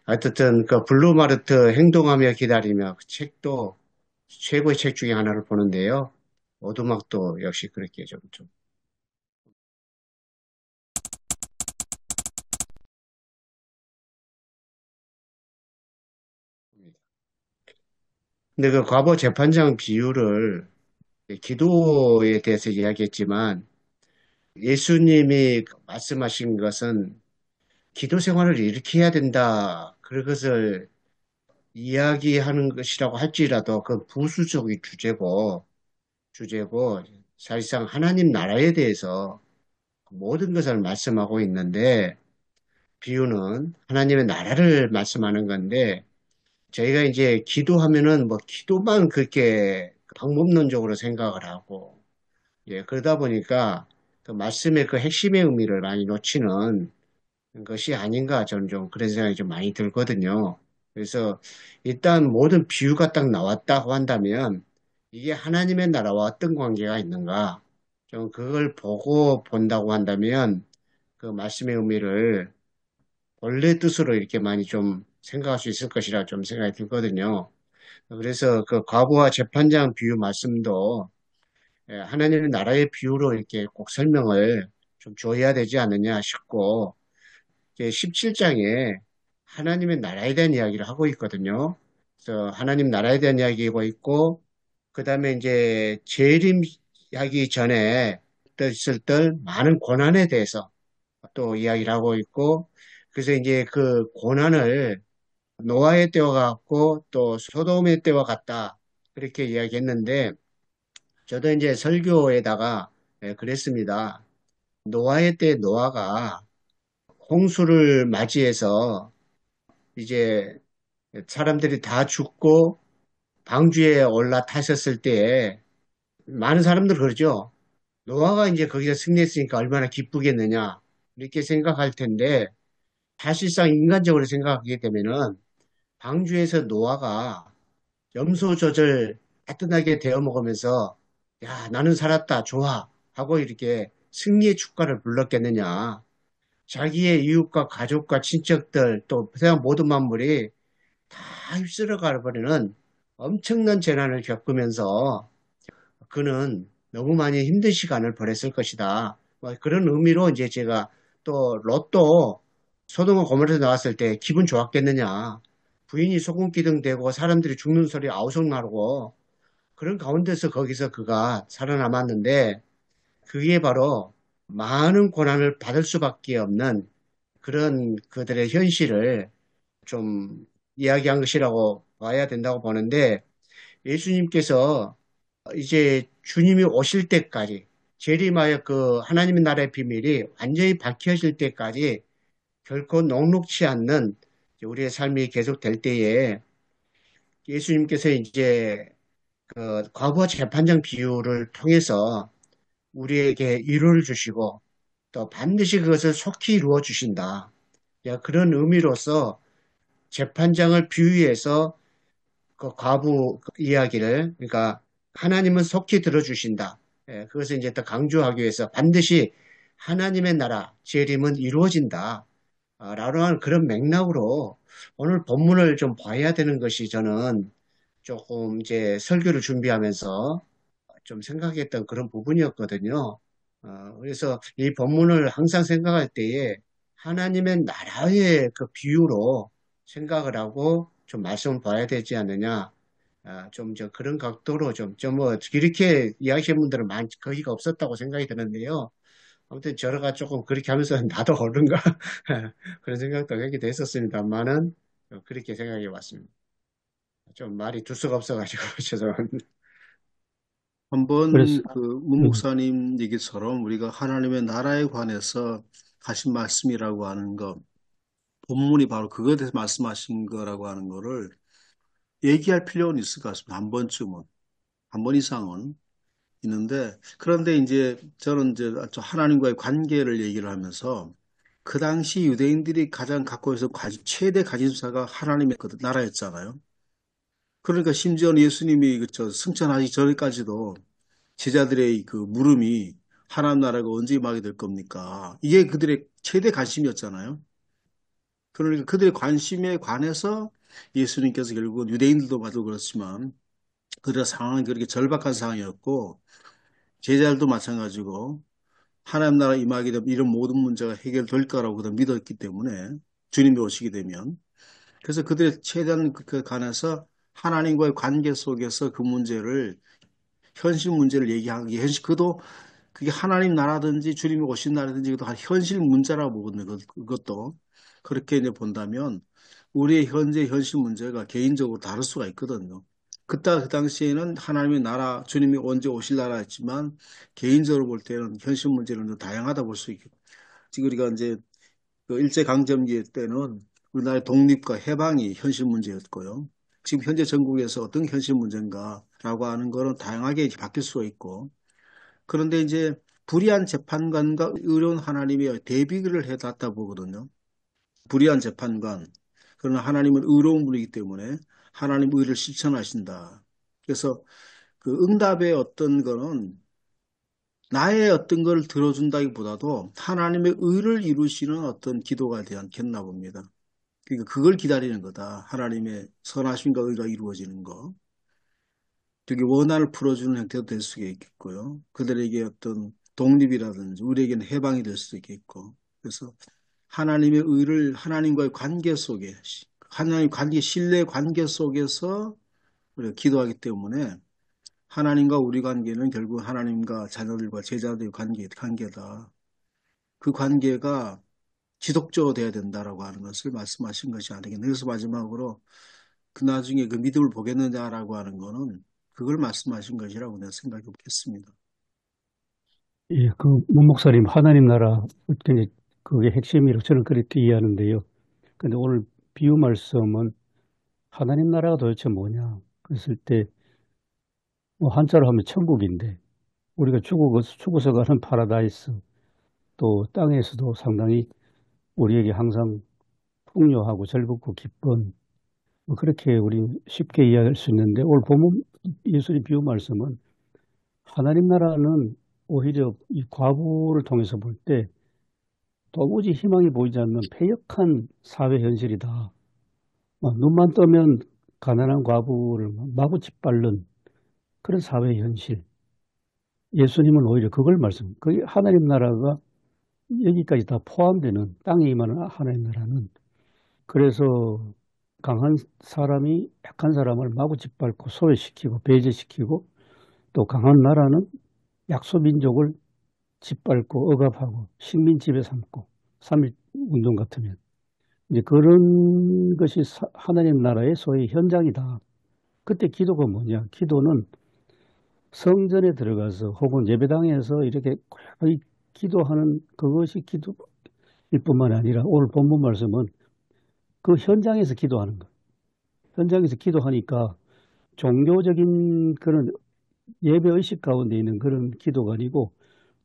하여튼 그 블루마르트 행동하며 기다리며 그 책도 최고의 책 중에 하나를 보는데요. 오두막도 역시 그렇게 좀. 근데 그 과거 재판장 비유를 기도에 대해서 이야기했지만 예수님이 말씀하신 것은 기도 생활을 이렇게 해야 된다. 그것을 이야기하는 것이라고 할지라도 그 부수적인 주제고 사실상 하나님 나라에 대해서 모든 것을 말씀하고 있는데 비유는 하나님의 나라를 말씀하는 건데 저희가 이제 기도하면은 뭐 기도만 그렇게 방법론적으로 생각을 하고 그러다 보니까 그 말씀의 그 핵심의 의미를 많이 놓치는 것이 아닌가 저는 좀 그런 생각이 좀 많이 들거든요. 그래서 일단 모든 비유가 딱 나왔다고 한다면 이게 하나님의 나라와 어떤 관계가 있는가 좀 그걸 보고 본다고 한다면 그 말씀의 의미를 원래 뜻으로 이렇게 많이 좀 생각할 수 있을 것이라 좀 생각이 들거든요. 그래서 그 과부와 재판장 비유 말씀도 하나님의 나라의 비유로 이렇게 꼭 설명을 좀 줘야 되지 않느냐 싶고 17장에 하나님의 나라에 대한 이야기를 하고 있거든요. 그래서 하나님 나라에 대한 이야기하고 있고, 그 다음에 이제 재림하기 전에 있을 때 많은 고난에 대해서 또 이야기를 하고 있고, 그래서 이제 그 고난을 노아의 때와 같고 또 소돔의 때와 같다. 그렇게 이야기했는데, 저도 이제 설교에다가 그랬습니다. 노아의 때 노아가 홍수를 맞이해서 이제 사람들이 다 죽고 방주에 올라타셨을 때에 많은 사람들 그러죠. 노아가 이제 거기서 승리했으니까 얼마나 기쁘겠느냐 이렇게 생각할 텐데 사실상 인간적으로 생각하게 되면은 방주에서 노아가 염소젖을 따뜻하게 데워 먹으면서 야 나는 살았다 좋아 하고 이렇게 승리의 축가를 불렀겠느냐. 자기의 이웃과 가족과 친척들 또 세상 모든 만물이 다 휩쓸어 가버리는 엄청난 재난을 겪으면서 그는 너무 많이 힘든 시간을 보냈을 것이다. 뭐 그런 의미로 이제 제가 또 로또 소동과 고물에서 나왔을 때 기분 좋았겠느냐. 부인이 소금기둥 되고 사람들이 죽는 소리 아우성 나고 그런 가운데서 거기서 그가 살아남았는데 그게 바로 많은 고난을 받을 수밖에 없는 그런 그들의 현실을 좀 이야기한 것이라고 봐야 된다고 보는데 예수님께서 이제 주님이 오실 때까지 재림하여 그 하나님의 나라의 비밀이 완전히 밝혀질 때까지 결코 녹록치 않는 우리의 삶이 계속될 때에 예수님께서 이제 그 과부와 재판장 비유를 통해서 우리에게 위로를 주시고 또 반드시 그것을 속히 이루어 주신다. 그런 의미로서 재판장을 비유해서 그 과부 이야기를 그러니까 하나님은 속히 들어주신다. 그것을 이제 더 강조하기 위해서 반드시 하나님의 나라 재림은 이루어진다. 라고 하는 그런 맥락으로 오늘 본문을 좀 봐야 되는 것이 저는 조금 이제 설교를 준비하면서 좀 생각했던 그런 부분이었거든요. 그래서 이 본문을 항상 생각할 때에 하나님의 나라의 그 비유로 생각을 하고 좀 말씀을 봐야 되지 않느냐. 좀 저 그런 각도로 뭐 이렇게 이야기하시는 분들은 거의가 없었다고 생각이 드는데요. 아무튼 저러가 조금 그렇게 하면서 나도 옳은가 그런 생각도 하게 됐었습니다만은 그렇게 생각해 왔습니다. 좀 말이 두서가 없어가지고 죄송합니다. 한번 그래서, 그 문 목사님 얘기처럼 우리가 하나님의 나라에 관해서 하신 말씀이라고 하는 거, 본문이 바로 그거에 대해서 말씀하신 거라고 하는 거를 얘기할 필요는 있을 것 같습니다. 한 번쯤은, 한 번 이상은 있는데, 그런데 이제 저는 이제 하나님과의 관계를 얘기를 하면서 그 당시 유대인들이 가장 갖고 있었던 최대 가진사가 하나님의 그 나라였잖아요. 그러니까 심지어는 예수님이 그저 승천하기 전까지도 제자들의 그 물음이 하나님 나라가 언제 임하게 될 겁니까? 이게 그들의 최대 관심이었잖아요. 그러니까 그들의 관심에 관해서 예수님께서 결국은 유대인들도 마도 그렇지만 그들의 상황이 그렇게 절박한 상황이었고 제자들도 마찬가지고 하나님 나라 임하게 되면 이런 모든 문제가 해결될 거라고 그들 믿었기 때문에 주님이 오시게 되면 그래서 그들의 최대한 그 관해서 하나님과의 관계 속에서 그 문제를 현실 문제를 얘기하기 현실 그도 그게 하나님 나라든지 주님이 오신 나라든지 그것도 현실 문제라고 보거든요. 그것도 그렇게 이제 본다면 우리의 현재 현실 문제가 개인적으로 다를 수가 있거든요. 그 당시에는 하나님의 나라, 주님이 언제 오실 나라였지만 개인적으로 볼 때는 현실 문제는 좀 다양하다 볼 수 있겠죠. 지금 우리가 이제 그 일제강점기 때는 우리나라의 독립과 해방이 현실 문제였고요. 지금 현재 전국에서 어떤 현실 문제인가라고 하는 거는 다양하게 바뀔 수가 있고 그런데 이제 불의한 재판관과 의로운 하나님의 대비를 해놨다 보거든요. 불의한 재판관. 그러나 하나님은 의로운 분이기 때문에 하나님 의를 실천하신다. 그래서 그 응답의 어떤 거는 나의 어떤 걸 들어준다기보다도 하나님의 의를 이루시는 어떤 기도가 되지 않겠나 봅니다. 그러니까 그걸 기다리는 거다. 하나님의 선하심과 의가 이루어지는 거. 되게 원한을 풀어주는 형태도 될 수가 있겠고요. 그들에게 어떤 독립이라든지 우리에게는 해방이 될 수도 있겠고. 그래서 하나님의 의를 하나님과의 관계 속에 하나님 관계 신뢰 관계 속에서 우리가 기도하기 때문에 하나님과 우리 관계는 결국 하나님과 자녀들과 제자들의 관계다. 그 관계가 지속적으로 돼야 된다라고 하는 것을 말씀하신 것이 아니겠나. 그래서 마지막으로 그 나중에 그 믿음을 보겠느냐라고 하는 거는 그걸 말씀하신 것이라고 내가 생각해 보겠습니다. 예, 문 목사님, 하나님 나라, 굉장히 그게 핵심이라고 저는 그렇게 이해하는데요. 근데 오늘 비유 말씀은 하나님 나라가 도대체 뭐냐? 그랬을 때, 뭐 한자로 하면 천국인데, 우리가 죽어서 가는 파라다이스, 또 땅에서도 상당히 우리에게 항상 풍요하고 즐겁고 기쁜, 뭐 그렇게 우리 쉽게 이해할 수 있는데, 오늘 본문 예수님 비유 말씀은 하나님 나라는 오히려 이 과부를 통해서 볼 때 도무지 희망이 보이지 않는 패역한 사회 현실이다. 눈만 뜨면 가난한 과부를 마구 짓밟는 그런 사회 현실. 예수님은 오히려 그걸 그게 하나님 나라가 여기까지 다 포함되는 땅에 임하는 하나님 나라는 그래서 강한 사람이 약한 사람을 마구 짓밟고 소외시키고 배제시키고 또 강한 나라는 약소민족을 짓밟고 억압하고 식민 지배 삼고 3.1 운동 같으면 이제 그런 것이 하나님 나라의 소위 현장이다. 그때 기도가 뭐냐? 기도는 성전에 들어가서 혹은 예배당에서 이렇게 거의 기도하는 그것이 기도일 뿐만 아니라 오늘 본문 말씀은 그 현장에서 기도하는 것. 현장에서 기도하니까 종교적인 그런 예배의식 가운데 있는 그런 기도가 아니고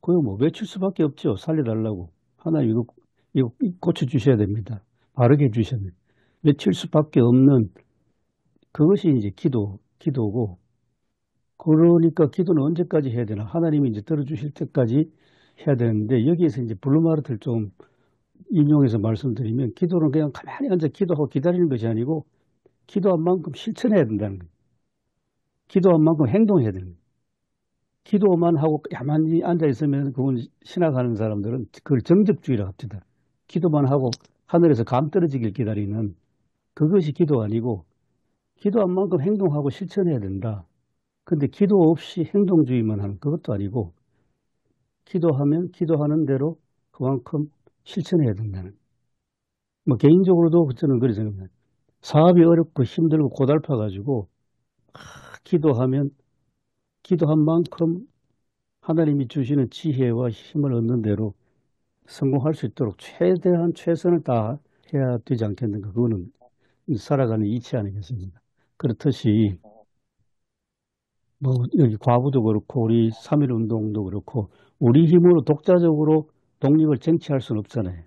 그거 뭐 외칠 수밖에 없죠. 살려달라고. 하나님 이거 고쳐주셔야 됩니다. 바르게 해주셔야 됩니다. 외칠 수밖에 없는 그것이 이제 기도고 그러니까 기도는 언제까지 해야 되나? 하나님이 이제 들어주실 때까지 해야 되는데 여기에서 이제 블루마르트를 좀 인용해서 말씀드리면 기도는 그냥 가만히 앉아 기도하고 기다리는 것이 아니고 기도한 만큼 실천해야 된다는 거예요. 기도한 만큼 행동해야 되는 거예요. 기도만 하고 가만히 앉아 있으면 그건 신학하는 사람들은 그걸 정적주의라고 합니다. 기도만 하고 하늘에서 감 떨어지길 기다리는 그것이 기도 아니고 기도한 만큼 행동하고 실천해야 된다. 근데 기도 없이 행동주의만 하는 그것도 아니고 기도하면 기도하는 대로 그만큼 실천해야 된다는. 뭐 개인적으로도 저는 그렇게 생각합니다. 사업이 어렵고 힘들고 고달파가지고 기도하면 기도한 만큼 하나님이 주시는 지혜와 힘을 얻는 대로 성공할 수 있도록 최대한 최선을 다해야 되지 않겠는가. 그거는 살아가는 이치 아니겠습니까? 그렇듯이 뭐 여기 과부도 그렇고 우리 3.1 운동도 그렇고 우리 힘으로 독자적으로 독립을 쟁취할 수는 없잖아요.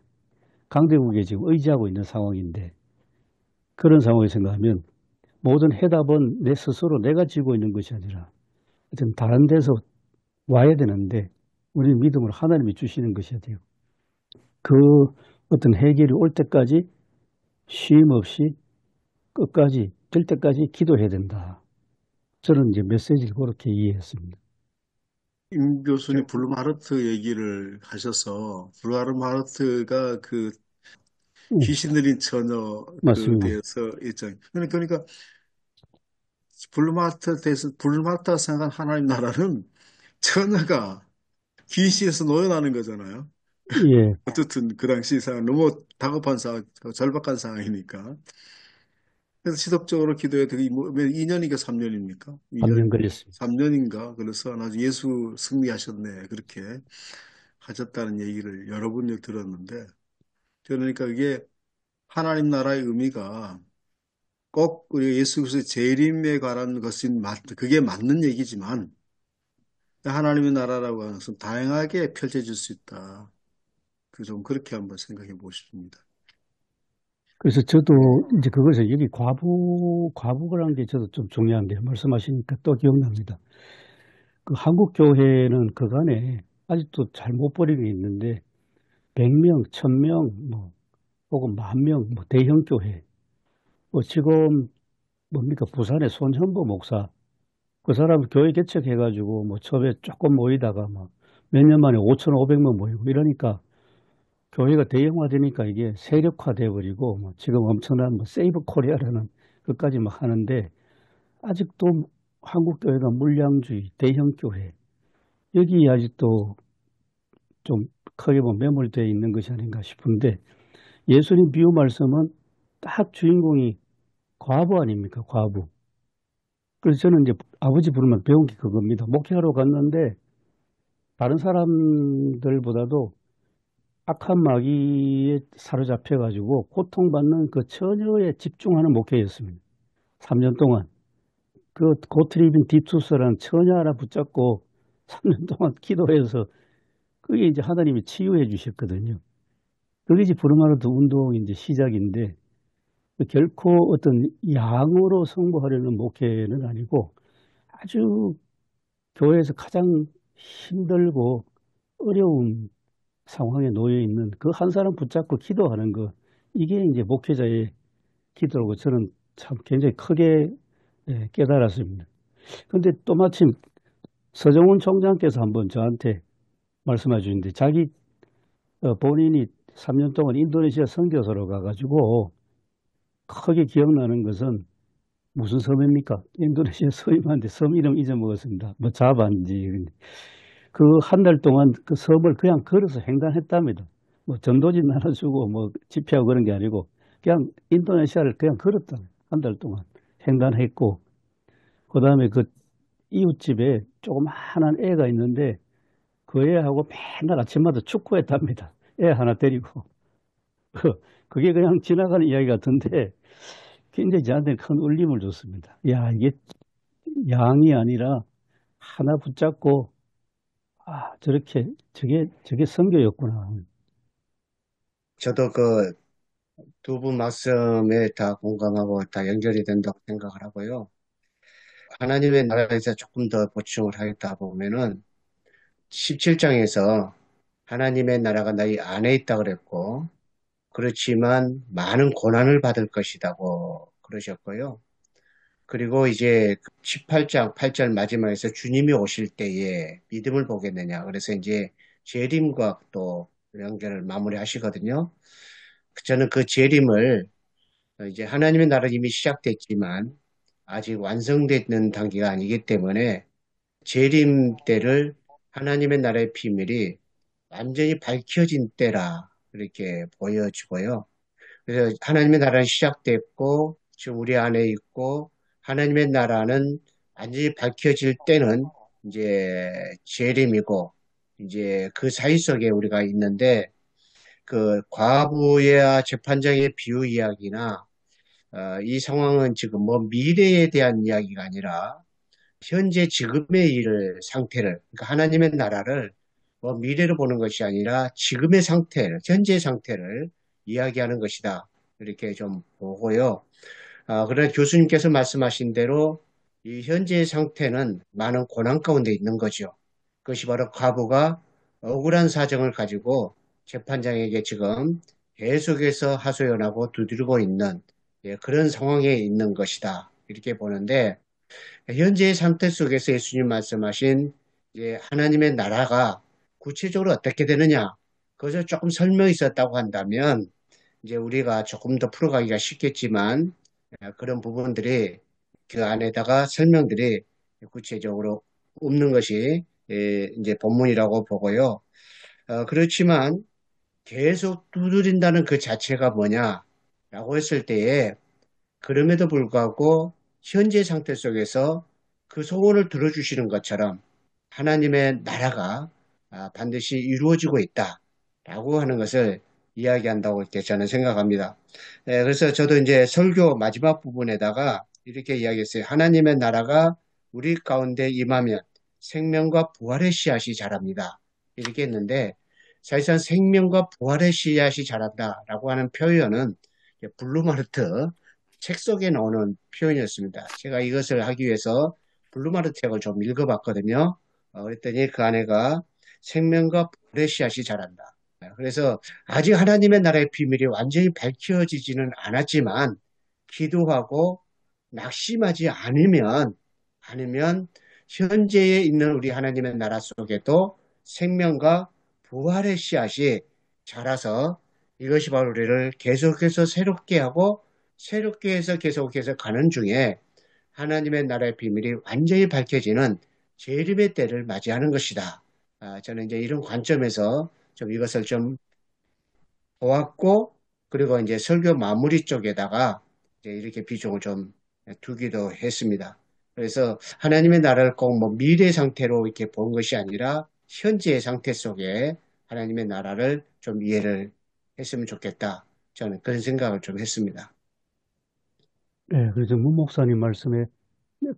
강대국에 지금 의지하고 있는 상황인데 그런 상황을 생각하면 모든 해답은 내 스스로 내가 지고 있는 것이 아니라 어떤 다른 데서 와야 되는데 우리 믿음으로 하나님이 주시는 것이어야 돼요. 그 어떤 해결이 올 때까지 쉼 없이 끝까지 될 때까지 기도해야 된다. 저는 이제 메시지를 그렇게 이해했습니다. 임 교수님 블루마르트 얘기를 하셔서 블루마르트가 그 귀신 들린 처녀 그 맞습니다. 대해서 있잖아요. 그러니까 블루마르트에 대해서 블루마르트가 생각한 하나님 나라는 처녀가 귀신에서 노연하는 거잖아요. 예, 어쨌든 그 당시 상황 너무 다급한 상황, 절박한 상황이니까. 그래서 지속적으로 기도해야 되고 2년인가 3년입니까? 3년 걸렸습니다. 3년인가. 그래서 아주 예수 승리하셨네. 그렇게 하셨다는 얘기를 여러 번 들었는데 그러니까 이게 하나님 나라의 의미가 꼭 우리 예수 그리스도의 재림에 관한 것인 그게 맞는 얘기지만 하나님의 나라라고 하는 것은 다양하게 펼쳐질 수 있다. 좀 그렇게 한번 생각해 보고 싶습니다. 그래서 저도 이제 그것을 여기 과부라는 게 저도 좀 중요한데 말씀하시니까 또 기억납니다. 그 한국 교회는 그간에 아직도 잘 못 버리고 있는데 100명, 1000명, 뭐 혹은 10,000명, 뭐 대형 교회. 뭐 지금 뭡니까 부산의 손현보 목사 그 사람 교회 개척해가지고 뭐 처음에 조금 모이다가 막 몇 년 만에 5,500명 모이고 이러니까 교회가 대형화되니까 이게 세력화돼 버리고 뭐 지금 엄청난 뭐 세이브 코리아라는 것까지 막 하는데 아직도 한국 교회가 물량주의 대형 교회 여기 아직도 좀 크게 보면 매몰되어 있는 것이 아닌가 싶은데 예수님 비유 말씀은 딱 주인공이 과부 아닙니까? 과부. 그래서 저는 이제 아버지 부르면 배운 게 그겁니다. 목회하러 갔는데 다른 사람들보다도 악한 마귀에 사로잡혀가지고 고통받는 그 처녀에 집중하는 목회였습니다. 3년 동안. 그 고트리빈 딥투스라는 처녀 하나 붙잡고 3년 동안 기도해서 그게 이제 하나님이 치유해 주셨거든요. 그게 이제 부르마르트 운동의 이제 시작인데 결코 어떤 양으로 승부하려는 목회는 아니고 아주 교회에서 가장 힘들고 어려운 상황에 놓여 있는 그 한 사람 붙잡고 기도하는 거 이게 이제 목회자의 기도라고 저는 참 굉장히 크게 깨달았습니다. 그런데 또 마침 서정훈 총장께서 한번 저한테 말씀해 주는데 자기 본인이 3년 동안 인도네시아 선교사로 가가지고 크게 기억나는 것은 무슨 섬입니까? 인도네시아 섬인데 섬 이름 잊어먹었습니다. 뭐 자바인지. 그 한 달 동안 그 섬을 그냥 걸어서 횡단했답니다. 뭐 전도지 나눠주고 뭐 집회하고 그런 게 아니고 그냥 인도네시아를 그냥 걸었다. 한 달 동안 횡단했고 그 다음에 그 이웃집에 조그마한 애가 있는데 그 애하고 맨날 아침마다 축구했답니다. 애 하나 데리고. 그게 그냥 지나가는 이야기 같은데 굉장히 저한테는 큰 울림을 줬습니다. 야, 이게 양이 아니라 하나 붙잡고 저렇게 저게 선교였구나. 저도 그 두 분 말씀에 다 공감하고 다 연결이 된다고 생각을 하고요. 하나님의 나라에서 조금 더 보충을 하겠다 보면은 17장에서 하나님의 나라가 너희 안에 있다 그랬고, 그렇지만 많은 고난을 받을 것이라고 그러셨고요. 그리고 이제 18장 8절 마지막에서 주님이 오실 때에 믿음을 보겠느냐. 그래서 이제 재림과 또 연결을 마무리하시거든요. 저는 그 재림을 이제 하나님의 나라는 이미 시작됐지만 아직 완성되는 단계가 아니기 때문에 재림 때를 하나님의 나라의 비밀이 완전히 밝혀진 때라 이렇게 보여지고요. 그래서 하나님의 나라는 시작됐고 지금 우리 안에 있고 하나님의 나라는 완전히 밝혀질 때는 이제 재림이고 이제 그 사이 속에 우리가 있는데 그 과부의 재판장의 비유 이야기나 이 상황은 지금 뭐 미래에 대한 이야기가 아니라 현재 지금의 일을 상태를 그러니까 하나님의 나라를 뭐 미래로 보는 것이 아니라 지금의 상태를 현재 상태를 이야기하는 것이다. 이렇게 좀 보고요. 그러나 교수님께서 말씀하신 대로 이 현재의 상태는 많은 고난 가운데 있는 거죠. 그것이 바로 과부가 억울한 사정을 가지고 재판장에게 지금 계속해서 하소연하고 두드리고 있는 그런 상황에 있는 것이다. 이렇게 보는데 현재의 상태 속에서 예수님 말씀하신 하나님의 나라가 구체적으로 어떻게 되느냐, 그것을 조금 설명이 있었다고 한다면 이제 우리가 조금 더 풀어가기가 쉽겠지만 그런 부분들이 그 안에다가 설명들이 구체적으로 없는 것이 이제 본문이라고 보고요. 그렇지만 계속 두드린다는 그 자체가 뭐냐라고 했을 때에 그럼에도 불구하고 현재 상태 속에서 그 소원을 들어주시는 것처럼 하나님의 나라가 반드시 이루어지고 있다라고 하는 것을 이야기한다고 이렇게 저는 생각합니다. 그래서 저도 이제 설교 마지막 부분에다가 이렇게 이야기했어요. 하나님의 나라가 우리 가운데 임하면 생명과 부활의 씨앗이 자랍니다. 이렇게 했는데 사실상 생명과 부활의 씨앗이 자란다라고 하는 표현은 블루마르트 책 속에 나오는 표현이었습니다. 제가 이것을 하기 위해서 블루마르트 책을 좀 읽어봤거든요. 그랬더니 그 안에가 생명과 부활의 씨앗이 자란다. 그래서 아직 하나님의 나라의 비밀이 완전히 밝혀지지는 않았지만 기도하고 낙심하지 않으면 현재에 있는 우리 하나님의 나라 속에도 생명과 부활의 씨앗이 자라서 이것이 바로 우리를 계속해서 새롭게 하고 새롭게 해서 계속해서 가는 중에 하나님의 나라의 비밀이 완전히 밝혀지는 재림의 때를 맞이하는 것이다. 저는 이제 이런 관점에서 좀 이것을 좀 보았고, 그리고 이제 설교 마무리 쪽에다가 이제 이렇게 비중을 좀 두기도 했습니다. 그래서 하나님의 나라를 꼭 뭐 미래 상태로 이렇게 본 것이 아니라 현재의 상태 속에 하나님의 나라를 좀 이해를 했으면 좋겠다. 저는 그런 생각을 좀 했습니다. 네, 그래서 문 목사님 말씀에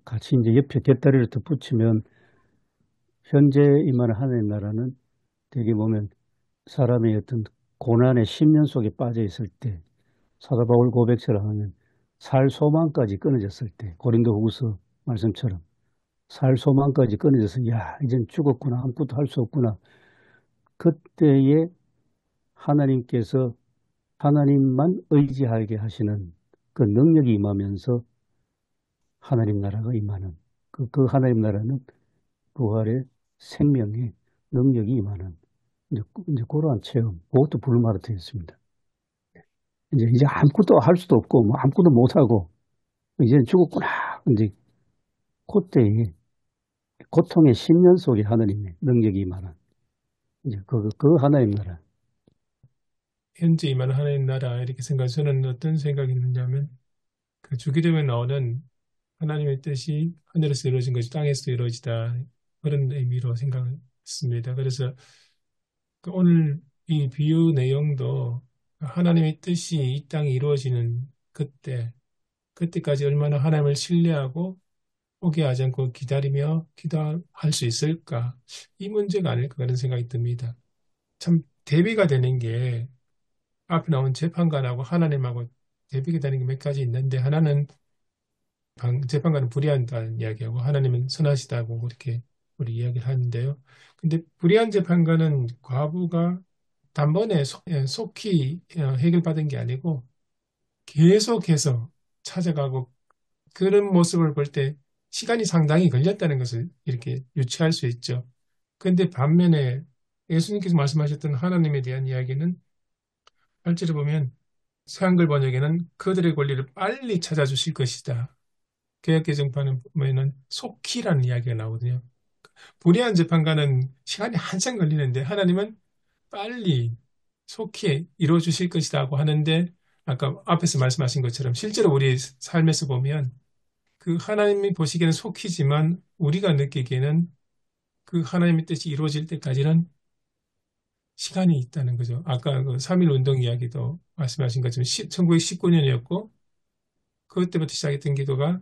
같이 이제 옆에 곁다리를 덧붙이면 현재 임하는 하나님 나라는 되게 보면 사람의 어떤 고난의 심연 속에 빠져 있을 때 사도 바울 고백처럼 하면 살 소망까지 끊어졌을 때 고린도 후서 말씀처럼 살 소망까지 끊어져서 야 이젠 죽었구나 아무것도 할 수 없구나 그때에 하나님께서 하나님만 의지하게 하시는 그 능력이 임하면서 하나님 나라가 임하는 그 하나님 나라는 부활의 생명의 능력이 임하는 이제 그러한 체험 그것도 불마라톤이었습니다. 이제 아무것도 할 수도 없고 뭐 아무것도 못 하고 이제는 죽었구나. 이제 그때에 고통의 심연 속에 하나님의 능력이 임하는 이제 그 하나님 나라. 현재 임하는 하나님 나라 이렇게 생각. 저는 어떤 생각이 있느냐면 그 주기도문에 나오는 하나님의 뜻이 하늘에서 이루어진 것이 땅에서 이루어지다 그런 의미로 생각했습니다. 그래서 그 오늘 이 비유 내용도 하나님의 뜻이 이 땅에 이루어지는 그때까지 얼마나 하나님을 신뢰하고 포기하지 않고 기다리며 기도할 수 있을까? 이 문제가 아닐까 그런 생각이 듭니다. 참 대비가 되는 게 앞에 나온 재판관하고 하나님하고 대비가 되는 게 몇 가지 있는데 하나는 재판관은 불의한다는 이야기하고 하나님은 선하시다고 그렇게 우리 이야기를 하는데요. 근데 불의한 재판관은 과부가 단번에 속히 해결받은 게 아니고 계속해서 찾아가고 그런 모습을 볼 때 시간이 상당히 걸렸다는 것을 이렇게 유추할 수 있죠. 그런데 반면에 예수님께서 말씀하셨던 하나님에 대한 이야기는 8절에 보면 새한글 번역에는 그들의 권리를 빨리 찾아주실 것이다. 개역개정판은 보면은 속히라는 이야기가 나오거든요. 불의한 재판관은 시간이 한참 걸리는데 하나님은 빨리 속히 이루어 주실 것이라고 하는데 아까 앞에서 말씀하신 것처럼 실제로 우리 삶에서 보면 그 하나님이 보시기에는 속히지만 우리가 느끼기에는 그 하나님의 뜻이 이루어질 때까지는 시간이 있다는 거죠. 아까 그 3.1 운동 이야기도 말씀하신 것처럼 1919년이었고 그때부터 시작했던 기도가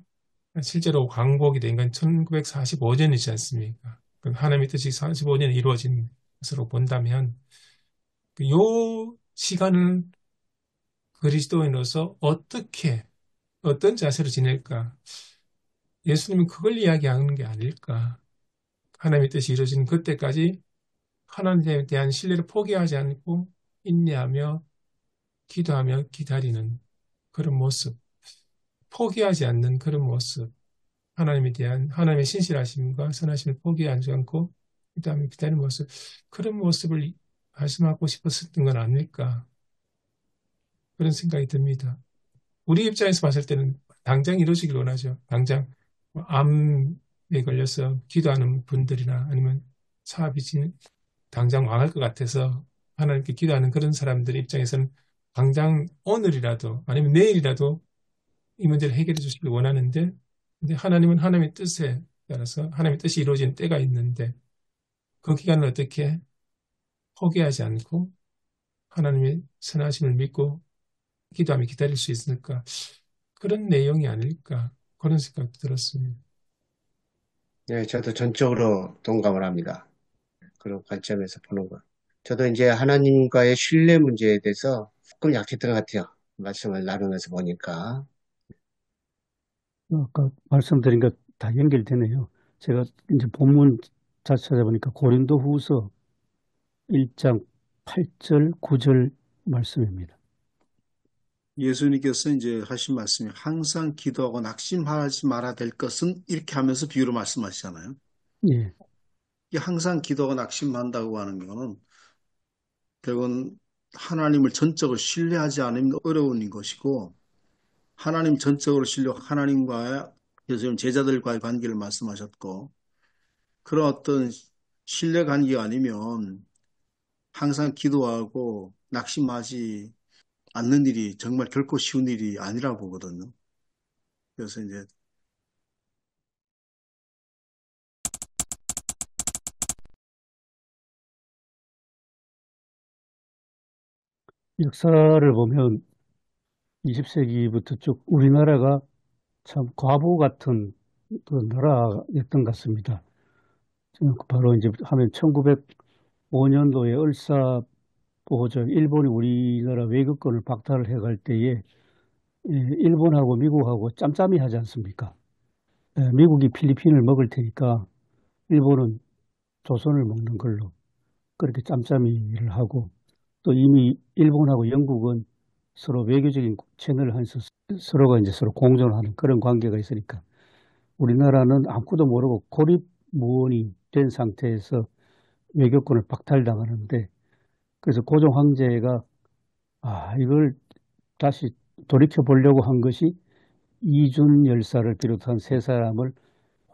실제로 광복이 된 건 1945년이지 않습니까? 그 하나님의 뜻이 45년에 이루어진 것으로 본다면 요 시간을 그리스도인으로서 어떤 자세로 지낼까? 예수님은 그걸 이야기하는 게 아닐까? 하나님의 뜻이 이루어지는 그때까지 하나님에 대한 신뢰를 포기하지 않고 인내하며 기도하며 기다리는 그런 모습, 포기하지 않는 그런 모습, 하나님에 대한 하나님의 신실하심과 선하심을 포기하지 않고 기도하며 기다리는 모습, 그런 모습을 말씀하고 싶었던 건 아닐까 그런 생각이 듭니다. 우리 입장에서 봤을 때는 당장 이루어지길 원하죠. 당장 뭐 암에 걸려서 기도하는 분들이나 아니면 사업이 당장 망할 것 같아서 하나님께 기도하는 그런 사람들의 입장에서는 당장 오늘이라도 아니면 내일이라도 이 문제를 해결해 주시길 원하는데 근데 하나님은 하나님의 뜻에 따라서 하나님의 뜻이 이루어진 때가 있는데 그 기간을 어떻게 포기하지 않고 하나님의 선하심을 믿고 기도하며 기다릴 수 있을까? 그런 내용이 아닐까? 그런 생각도 들었습니다. 네, 저도 전적으로 동감을 합니다. 그런 관점에서 보는 것. 저도 이제 하나님과의 신뢰 문제에 대해서 조금 약했던 것 같아요. 말씀을 나누면서 보니까. 아까 말씀드린 것 다 연결되네요. 제가 이제 본문 찾아보니까 고린도 후서 1장 8절, 9절 말씀입니다. 예수님께서 이제 하신 말씀이 항상 기도하고 낙심하지 말아야 될 것은 이렇게 하면서 비유로 말씀하시잖아요. 예, 이 항상 기도하고 낙심한다고 하는 거는 결국은 하나님을 전적으로 신뢰하지 않으면 어려운 것이고 하나님 전적으로 신뢰하고 하나님과의 예수님 제자들과의 관계를 말씀하셨고 그런 어떤 신뢰 관계가 아니면 항상 기도하고 낙심하지 않는 일이 정말 결코 쉬운 일이 아니라고 보거든요. 그래서 이제 역사를 보면 20세기부터 쭉 우리나라가 참 과부 같은 그 나라였던 것 같습니다. 바로 이제 하면 1905년도에 을사보호전 일본이 우리나라 외교권을 박탈을 해갈 때에 일본하고 미국하고 짬짬이 하지 않습니까? 미국이 필리핀을 먹을 테니까 일본은 조선을 먹는 걸로 그렇게 짬짬이를 하고 또 이미 일본하고 영국은 서로 외교적인 채널을 하면서 서로가 이제 서로 공존하는 그런 관계가 있으니까 우리나라는 아무것도 모르고 고립무원이 된 상태에서 외교권을 박탈당하는데 그래서 고종 황제가 이걸 다시 돌이켜 보려고 한 것이 이준 열사를 비롯한 세 사람을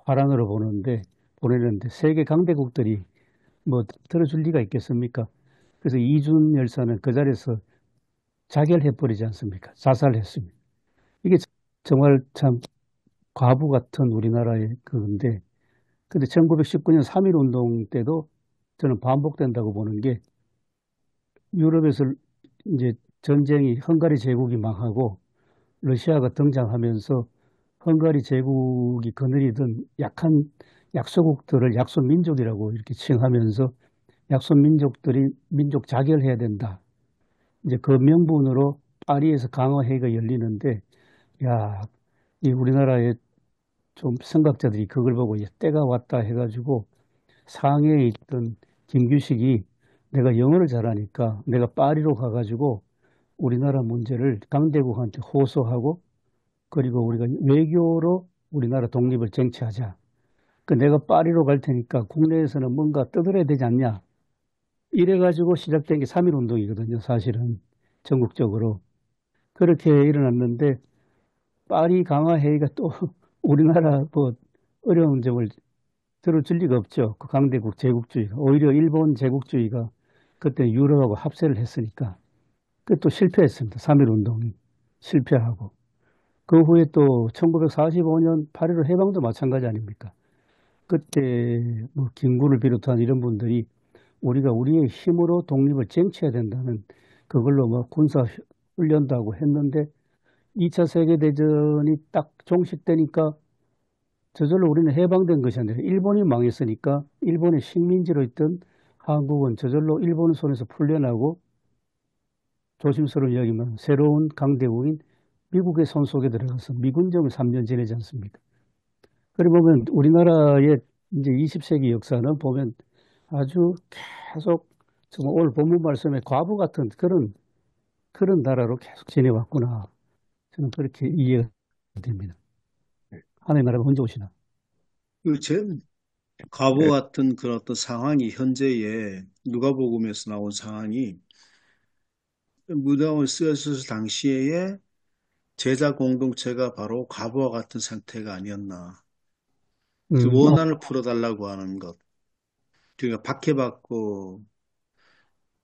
화랑으로 보내는데 세계 강대국들이 뭐 들어줄 리가 있겠습니까? 그래서 이준 열사는 그 자리에서 자결해버리지 않습니까? 자살했습니다. 이게 정말 참 과부 같은 우리나라의 그건데, 근데 1919년 3.1 운동 때도 저는 반복된다고 보는 게 유럽에서 이제 전쟁이 헝가리 제국이 망하고 러시아가 등장하면서 헝가리 제국이 거느리던 약한 약소국들을 약소민족이라고 이렇게 칭하면서 약소민족들이 민족 자결해야 된다. 이제 그 명분으로 파리에서 강화회의가 열리는데, 야, 이 우리나라의 좀 생각자들이 그걸 보고 이제 때가 왔다 해가지고 상해에 있던 김규식이 내가 영어를 잘하니까 내가 파리로 가가지고 우리나라 문제를 강대국한테 호소하고 그리고 우리가 외교로 우리나라 독립을 쟁취하자. 그 내가 파리로 갈 테니까 국내에서는 뭔가 떠들어야 되지 않냐. 이래가지고 시작된 게 3.1 운동이거든요. 사실은 전국적으로. 그렇게 일어났는데 파리 강화회의가 또 우리나라 뭐 어려운 점을 들어줄 리가 없죠. 그 강대국 제국주의가. 오히려 일본 제국주의가 그때 유럽하고 합세를 했으니까. 그 또 실패했습니다. 3.1 운동이. 실패하고. 그 후에 또 1945년 8.15 해방도 마찬가지 아닙니까? 그때 뭐 김구를 비롯한 이런 분들이 우리가 우리의 힘으로 독립을 쟁취해야 된다는 그걸로 뭐 군사 훈련도 하고 했는데 2차 세계대전이 딱 종식되니까 저절로 우리는 해방된 것이 아니라 일본이 망했으니까 일본의 식민지로 있던 한국은 저절로 일본 손에서 풀려나고 조심스러운 이야기만 새로운 강대국인 미국의 손 속에 들어가서 미군정을 3년 지내지 않습니까? 그래 보면 우리나라의 이제 20세기 역사는 보면 아주 계속 정말 오늘 본문 말씀에 과부 같은 그런 나라로 계속 지내왔구나. 저는 그렇게 이해가 됩니다. 하나의 나라가 언제 오시나? 그 과거 같은 그런 어떤 상황이 현재의 누가복음에서 나온 상황이 무덤을 쓰였을 당시에 제자 공동체가 바로 과부와 같은 상태가 아니었나. 그 음, 어, 원한을 풀어달라고 하는 것. 그러니까 박해받고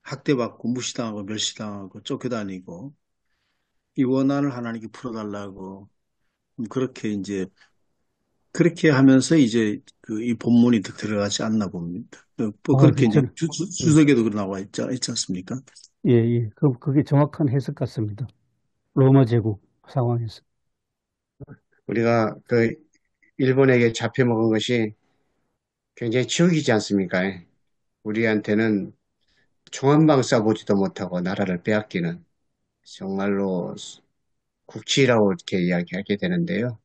학대받고 무시당하고 멸시당하고 쫓겨다니고 이 원한을 하나님께 풀어달라고 그렇게 이제 그렇게 하면서 이제 그 이 본문이 들어가지 않나 봅니다. 뭐 그렇게 이제 저는, 예, 주석에도 나와 있지 않습니까? 예, 예. 그게 정확한 해석 같습니다. 로마 제국 상황에서. 우리가 그 일본에게 잡혀먹은 것이 굉장히 치욕이지 않습니까? 우리한테는 총 한 방 쏴보지도 못하고 나라를 빼앗기는 정말로 국치라고 이렇게 이야기하게 되는데요.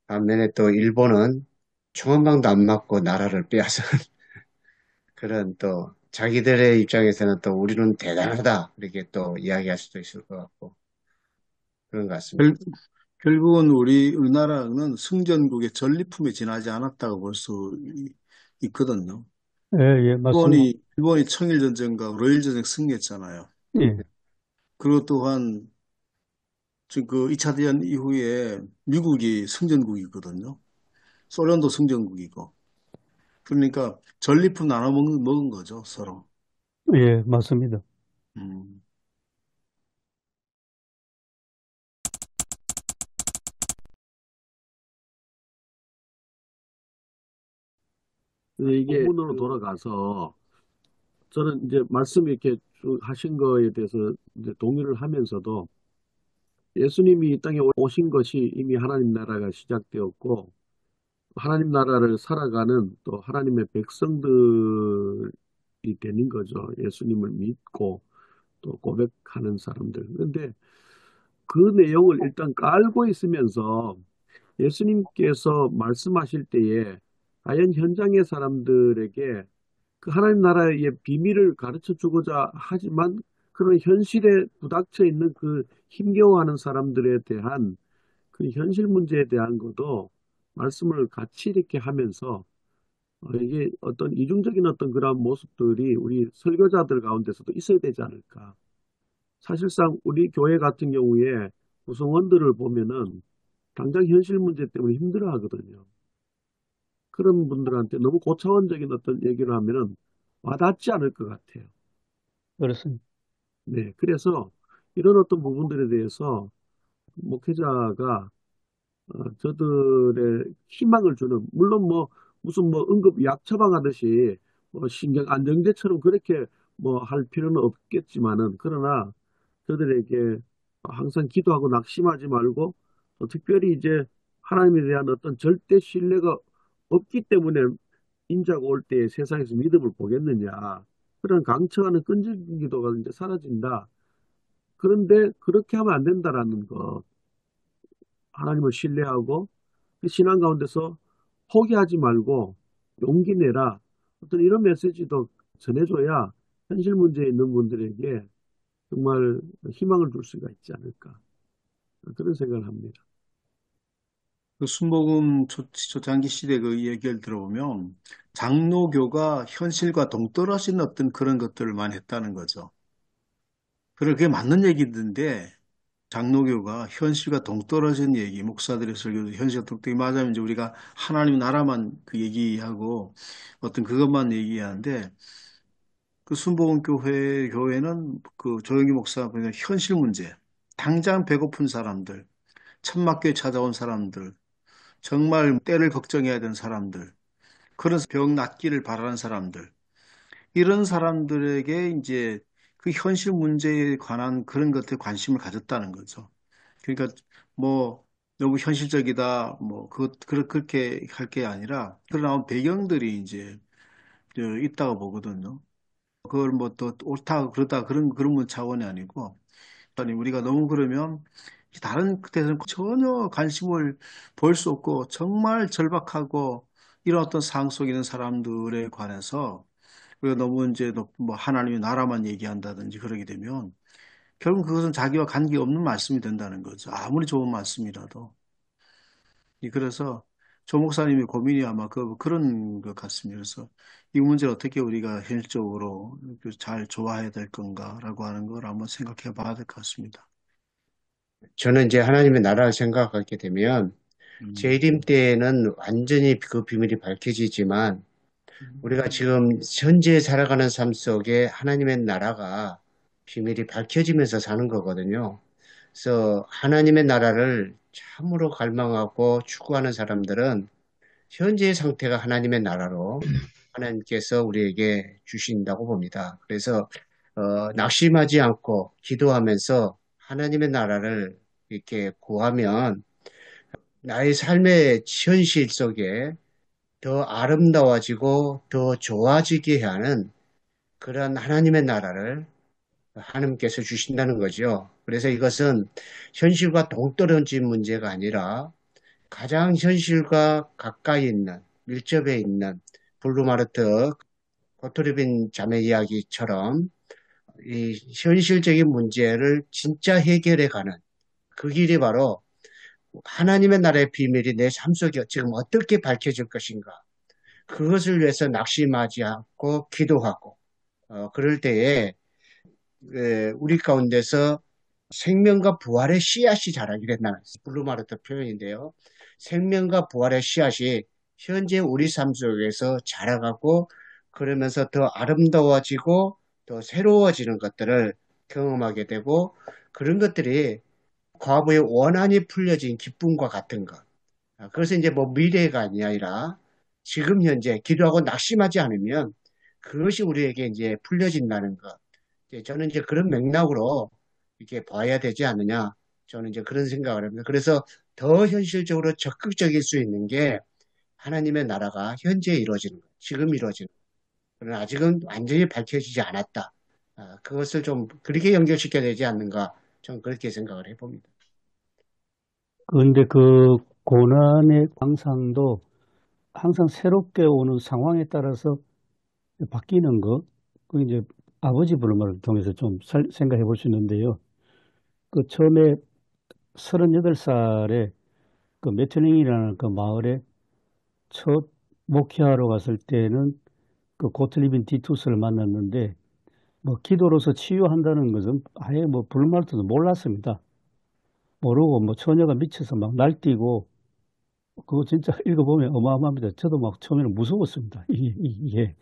반면에 또 일본은 총 한 방도 안 맞고 나라를 빼앗은 그런 또 자기들의 입장에서는 또 우리는 대단하다 이렇게 또 이야기할 수도 있을 것 같고 그런 것 같습니다. 결, 결국은 우리나라는 승전국의 전리품에 지나지 않았다고 볼 수 있거든요. 예, 예, 맞습니다. 일본이 청일전쟁과 러일전쟁 승리했잖아요. 예, 그리고 또한 그 2차 대전 이후에 미국이 승전국이거든요. 소련도 승전국이고. 그러니까 전리품 나눠 먹은 거죠, 서로. 예, 맞습니다. 음. 근데 이게 본문으로 돌아가서 저는 이제 말씀이 이렇게 쭉 하신 거에 대해서 이제 동의를 하면서도 예수님이 이 땅에 오신 것이 이미 하나님 나라가 시작되었고 하나님 나라를 살아가는 또 하나님의 백성들이 되는 거죠. 예수님을 믿고 또 고백하는 사람들. 그런데 그 내용을 일단 깔고 있으면서 예수님께서 말씀하실 때에 과연 현장의 사람들에게 그 하나님 나라의 비밀을 가르쳐 주고자 하지만 그런 현실에 부닥쳐 있는 그 힘겨워하는 사람들에 대한 그 현실 문제에 대한 것도 말씀을 같이 이렇게 하면서 이게 어떤 이중적인 어떤 그런 모습들이 우리 설교자들 가운데서도 있어야 되지 않을까. 사실상 우리 교회 같은 경우에 구성원들을 보면은 당장 현실 문제 때문에 힘들어 하거든요. 그런 분들한테 너무 고차원적인 어떤 얘기를 하면은 와닿지 않을 것 같아요. 그렇습니다. 네. 그래서 이런 어떤 부분들에 대해서 목회자가 저들의 희망을 주는, 물론 뭐 무슨 뭐 응급 약 처방하듯이 뭐 신경 안정제처럼 그렇게 뭐 할 필요는 없겠지만은, 그러나 저들에게 항상 기도하고 낙심하지 말고 또 특별히 이제 하나님에 대한 어떤 절대 신뢰가 없기 때문에 인자가 올 때 세상에서 믿음을 보겠느냐, 그런 강청하는 끈질긴 기도가 이제 사라진다. 그런데 그렇게 하면 안 된다라는 거, 하나님을 신뢰하고 그 신앙 가운데서 포기하지 말고 용기 내라. 어떤 이런 메시지도 전해줘야 현실 문제에 있는 분들에게 정말 희망을 줄 수가 있지 않을까. 그런 생각을 합니다. 그 순복음 초창기 시대 그 얘기를 들어보면 장로교가 현실과 동떨어진 어떤 그런 것들을 많이 했다는 거죠. 그게 맞는 얘기인데 장로교가 현실과 동떨어진 얘기, 목사들의 설교도 현실과 동떨어지게 맞으면 이제 우리가 하나님 나라만 그 얘기하고 어떤 그것만 얘기하는데 그 순복음 교회는 그 조영기 목사가 보면 현실 문제, 당장 배고픈 사람들, 천막교에 찾아온 사람들, 정말 때를 걱정해야 되는 사람들, 그런 병 낫기를 바라는 사람들, 이런 사람들에게 이제 그 현실 문제에 관한 그런 것들에 관심을 가졌다는 거죠. 그러니까 뭐 너무 현실적이다, 뭐 그렇게 할 게 아니라 그런 나온 배경들이 이제 있다고 보거든요. 그걸 뭐 또 옳다 그러다 그런 차원이 아니고, 아니 우리가 너무 그러면 다른 데서는 전혀 관심을 보일 수 없고 정말 절박하고 이런 어떤 상황 속에 있는 사람들에 관해서 우리가 너무 이제 뭐 하나님의 나라만 얘기한다든지 그러게 되면 결국 그것은 자기와 관계없는 말씀이 된다는 거죠. 아무리 좋은 말씀이라도. 그래서 조 목사님의 고민이 아마 그런 것 같습니다. 그래서 이 문제를 어떻게 우리가 현실적으로 잘 좋아해야 될 건가라고 하는 걸 한번 생각해 봐야 될 것 같습니다. 저는 이제 하나님의 나라를 생각하게 되면 재림 음, 때에는 완전히 그 비밀이 밝혀지지만 우리가 지금 현재 살아가는 삶 속에 하나님의 나라가 비밀이 밝혀지면서 사는 거거든요. 그래서 하나님의 나라를 참으로 갈망하고 추구하는 사람들은 현재의 상태가 하나님의 나라로 하나님께서 우리에게 주신다고 봅니다. 그래서 낙심하지 않고 기도하면서 하나님의 나라를 이렇게 구하면 나의 삶의 현실 속에 더 아름다워지고 더 좋아지게 하는 그런 하나님의 나라를 하나님께서 주신다는 거죠. 그래서 이것은 현실과 동떨어진 문제가 아니라 가장 현실과 가까이 있는, 밀접해 있는 블루마르트 고토르빈 자매 이야기처럼 이 현실적인 문제를 진짜 해결해 가는 그 길이 바로 하나님의 나라의 비밀이 내 삶 속에 지금 어떻게 밝혀질 것인가. 그것을 위해서 낙심하지 않고 기도하고, 그럴 때에 우리 가운데서 생명과 부활의 씨앗이 자라게 된다는 블루마르트 표현인데요. 생명과 부활의 씨앗이 현재 우리 삶 속에서 자라가고 그러면서 더 아름다워지고 더 새로워지는 것들을 경험하게 되고 그런 것들이 과거의 원한이 풀려진 기쁨과 같은 것. 그래서 이제 뭐 미래가 아니라 지금 현재 기도하고 낙심하지 않으면 그것이 우리에게 이제 풀려진다는 것. 저는 이제 그런 맥락으로 이렇게 봐야 되지 않느냐. 저는 이제 그런 생각을 합니다. 그래서 더 현실적으로 적극적일 수 있는 게 하나님의 나라가 현재 이루어지는 거예요. 지금 이루어지는 거예요. 그러나 아직은 완전히 밝혀지지 않았다. 그것을 좀 그렇게 연결시켜야 되지 않는가. 저는 그렇게 생각을 해봅니다. 그런데 그 고난의 광상도 항상 새롭게 오는 상황에 따라서 바뀌는 거, 그 이제 아버지 부름을 통해서 좀 생각해 볼 수 있는데요. 그 처음에 38살에 그 메틀링이라는 그 마을에 첫 목회하러 갔을 때는 그 고틀리빈 디투스를 만났는데 뭐 기도로서 치유한다는 것은 아예 뭐 불말도 몰랐습니다. 모르고 뭐 처녀가 미쳐서 막 날뛰고 그거 진짜 읽어보면 어마어마합니다. 저도 막 처음에는 무서웠습니다. 이게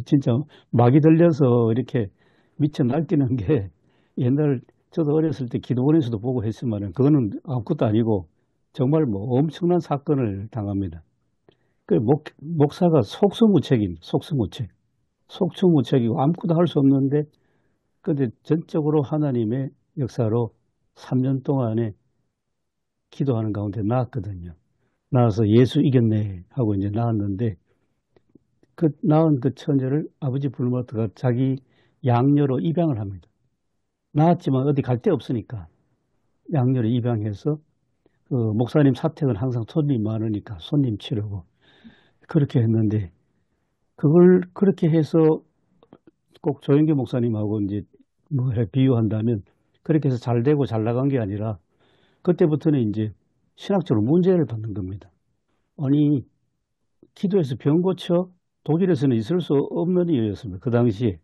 진짜 막이 들려서 이렇게 미쳐 날뛰는 게 옛날 저도 어렸을 때 기도원에서도 보고 했지만은 그거는 아무것도 아니고 정말 뭐 엄청난 사건을 당합니다. 그 목사가 속수무책입니다. 속수무책. 속수무책이고 아무것도 할 수 없는데 근데 전적으로 하나님의 역사로 3년 동안에 기도하는 가운데 나왔거든요. 나와서 예수 이겼네 하고 이제 나왔는데 그 낳은 그 처녀를 아버지 불모트가 자기 양녀로 입양을 합니다. 낳았지만 어디 갈 데 없으니까 양녀로 입양해서 그 목사님 사택은 항상 손님 많으니까 손님 치르고 그렇게 했는데 그걸 그렇게 해서 꼭 조영기 목사님하고 이제 뭐 비유한다면 그렇게 해서 잘 되고 잘 나간 게 아니라 그때부터는 이제 신학적으로 문제를 받는 겁니다. 아니 기도해서 병 고쳐 독일에서는 있을 수 없는 일이었습니다. 그 당시에.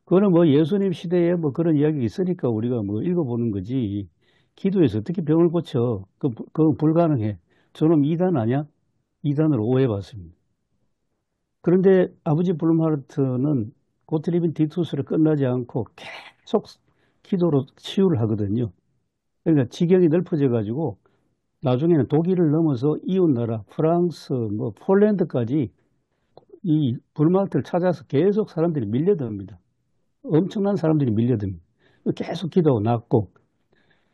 그거는 뭐 예수님 시대에 뭐 그런 이야기가 있으니까 우리가 뭐 읽어보는 거지. 기도해서 어떻게 병을 고쳐? 그건 불가능해. 저놈 이단 아니야? 이단으로 오해받습니다. 그런데 아버지 블룸하르트는 고트리빈 디투스를 끝나지 않고 계속 기도로 치유를 하거든요. 그러니까 지경이 넓어져 가지고 나중에는 독일을 넘어서 이웃나라 프랑스, 뭐 폴란드까지 이 불마트를 찾아서 계속 사람들이 밀려듭니다. 엄청난 사람들이 밀려듭니다. 계속 기도하고 났고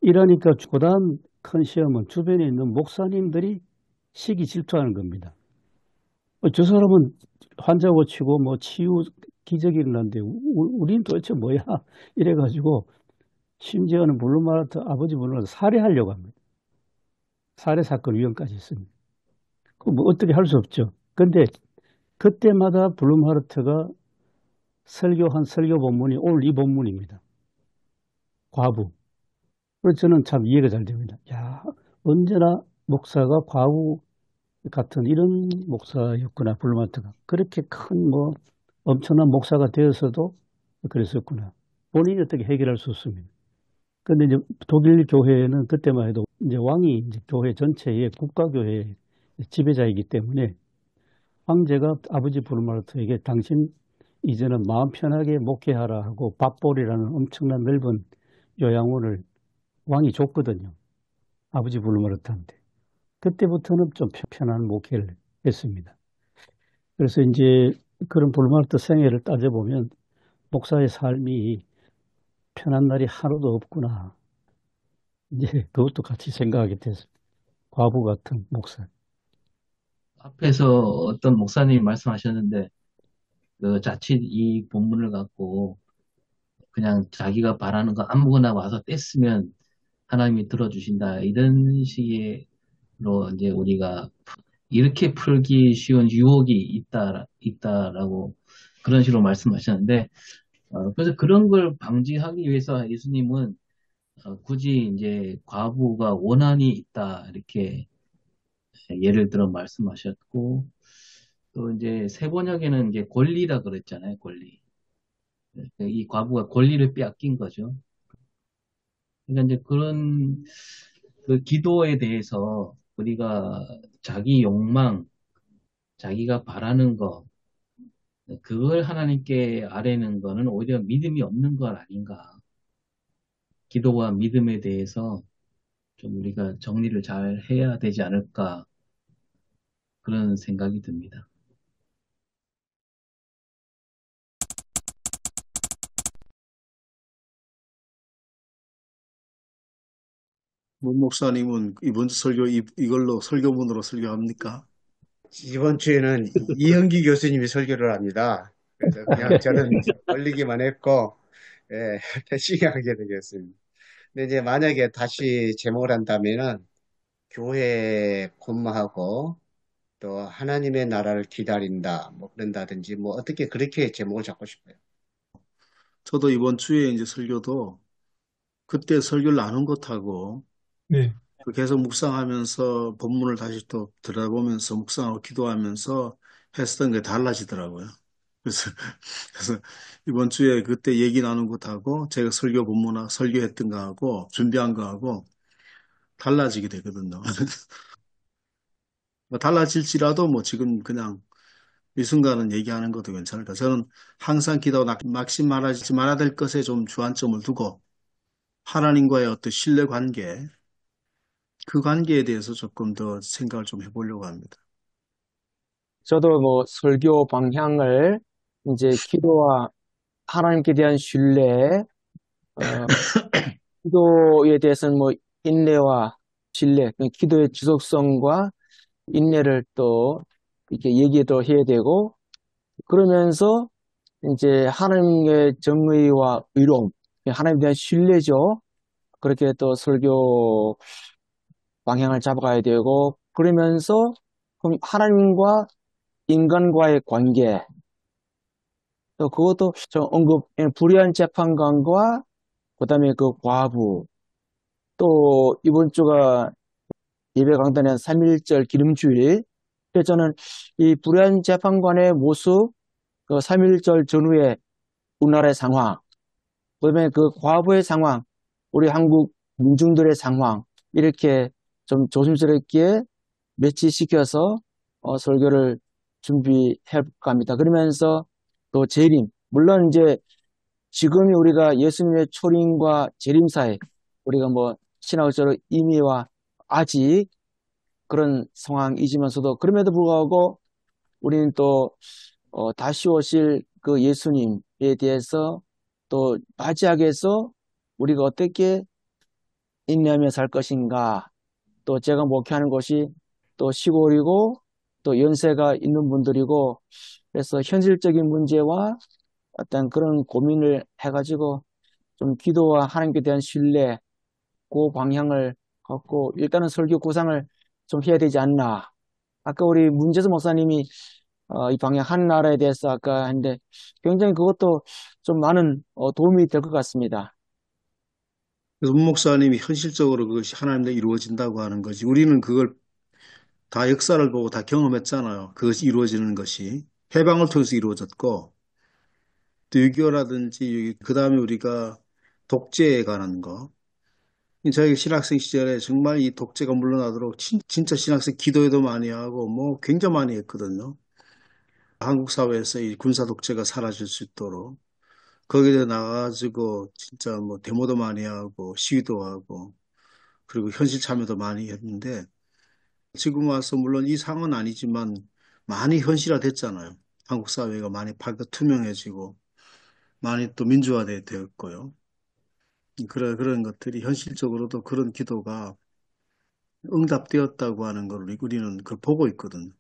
이러니까 그다음 큰 시험은 주변에 있는 목사님들이 시기 질투하는 겁니다. 저 사람은 환자 고치고 뭐 치유 기적이 일어났는데 우린 도대체 뭐야? 이래가지고 심지어는 블룸하르트 아버지 블룸하르트 살해하려고 합니다. 살해 사건 위험까지 있습니다. 뭐 어떻게 할 수 없죠. 근데 그때마다 블룸하르트가 설교한 설교 본문이 오늘 이 본문입니다. 과부. 그래서 저는 참 이해가 잘 됩니다. 야, 언제나 목사가 과부 같은 이런 목사였구나, 블룸하르트가. 그렇게 큰 뭐 엄청난 목사가 되어서도 그랬었구나. 본인이 어떻게 해결할 수 없습니다. 근데 이제 독일 교회는 그때만 해도 이제 왕이 이제 교회 전체의 국가교회 지배자이기 때문에 황제가 아버지 블룸하르트에게 당신 이제는 마음 편하게 목회하라 하고 밥벌이라는 엄청난 넓은 요양원을 왕이 줬거든요. 아버지 블룸하르트한테. 그때부터는 좀 편안한 목회를 했습니다. 그래서 이제 그런 블룸하르트 생애를 따져보면 목사의 삶이 편한 날이 하루도 없구나. 이제 그것도 같이 생각하게 됐어요. 과부 같은 목사. 앞에서 어떤 목사님이 말씀하셨는데, 그 자칫 이 본문을 갖고 그냥 자기가 바라는 거 아무거나 와서 뗐으면 하나님이 들어주신다. 이런 식으로 이제 우리가 이렇게 풀기 쉬운 유혹이 있다라고 그런 식으로 말씀하셨는데, 그래서 그런 걸 방지하기 위해서 예수님은 굳이 이제 과부가 원한이 있다. 이렇게 예를 들어 말씀하셨고, 또 이제 세 번역에는 이제 권리라 그랬잖아요, 권리. 이 과부가 권리를 빼앗긴 거죠. 그러니까 이제 그런 그 기도에 대해서 우리가 자기 욕망, 자기가 바라는 거, 그걸 하나님께 아뢰는 거는 오히려 믿음이 없는 것 아닌가. 기도와 믿음에 대해서 좀 우리가 정리를 잘 해야 되지 않을까. 그런 생각이 듭니다. 문 목사님은 이번 주 설교 이걸로 설교문으로 설교합니까? 이번 주에는 이현기 교수님이 설교를 합니다. 그래서 그냥 저는 올리기만 했고, 예, 패싱하게 되겠습니다. 근데 이제 만약에 다시 제목을 한다면은 교회에 근무하고 또 하나님의 나라를 기다린다, 뭐 그런다든지 뭐 어떻게 그렇게 제목을 잡고 싶어요. 저도 이번 주에 이제 설교도 그때 설교를 나눈 것하고 네. 계속 묵상하면서 본문을 다시 또 들여다보면서 묵상하고 기도하면서 했었던 게 달라지더라고요. 그래서, 그래서 이번 주에 그때 얘기 나눈 것하고 제가 설교 본문하고 설교했던 거하고 준비한 거하고 달라지게 되거든요. 뭐 달라질지라도 뭐 지금 그냥 이 순간은 얘기하는 것도 괜찮을까. 저는 항상 기도 낙심하지 말아야 될 것에 좀 주안점을 두고 하나님과의 어떤 신뢰 관계, 그 관계에 대해서 조금 더 생각을 좀 해보려고 합니다. 저도 뭐 설교 방향을 이제 기도와 하나님께 대한 신뢰, 어, 기도에 대해서는 뭐 인내와 신뢰, 그 기도의 지속성과 인내를 또 이렇게 얘기도 해야 되고, 그러면서 이제 하나님의 정의와 의로움, 하나님에 대한 신뢰죠. 그렇게 또 설교 방향을 잡아가야 되고, 그러면서 그럼 하나님과 인간과의 관계, 또 그것도 저 언급, 불의한 재판관과 그다음에 그 과부, 또 이번 주가 예배 강단의 3.1절 기름주일. 그래서 저는 이 불의한 재판관의 모습, 그 3.1절 전후의 우리나라의 상황, 그다음에 그 과부의 상황, 우리 한국 민중들의 상황, 이렇게 좀 조심스럽게 매치시켜서 설교를 준비해 볼까 합니다. 그러면서 또 재림, 물론 이제 지금이 우리가 예수님의 초림과 재림 사이, 우리가 뭐 신학적으로 임의와 아직 그런 상황이지만서도 그럼에도 불구하고 우리는 또 다시 오실 그 예수님에 대해서 또 맞이하게해서 우리가 어떻게 인내하며 살 것인가. 또 제가 목회하는 곳이 또 시골이고 또 연세가 있는 분들이고, 그래서 현실적인 문제와 어떤 그런 고민을 해가지고 좀 기도와 하나님께 대한 신뢰, 그 방향을 갖고 일단은 설교 구상을 좀 해야 되지 않나. 아까 우리 문재수 목사님이 이 방향 하나라에 대해서 아까 했는데 굉장히 그것도 좀 많은 도움이 될 것 같습니다. 그래서 문 목사님이 현실적으로 그것이 하나님께 이루어진다고 하는 거지. 우리는 그걸 다 역사를 보고 다 경험했잖아요. 그것이 이루어지는 것이. 해방을 통해서 이루어졌고, 또 6.25라든지, 그 다음에 우리가 독재에 관한 거. 저희 신학생 시절에 정말 이 독재가 물러나도록 진짜 신학생 기도회도 많이 하고, 뭐 굉장히 많이 했거든요. 한국 사회에서 이 군사 독재가 사라질 수 있도록. 거기에 나가가지고 진짜 뭐 데모도 많이 하고, 시위도 하고, 그리고 현실 참여도 많이 했는데, 지금 와서 물론 이 상은 아니지만 많이 현실화됐잖아요. 한국 사회가 많이 밝고 투명해지고 많이 또 민주화되었고요. 그런 것들이 현실적으로도 그런 기도가 응답되었다고 하는 걸 우리는 그걸 보고 있거든요.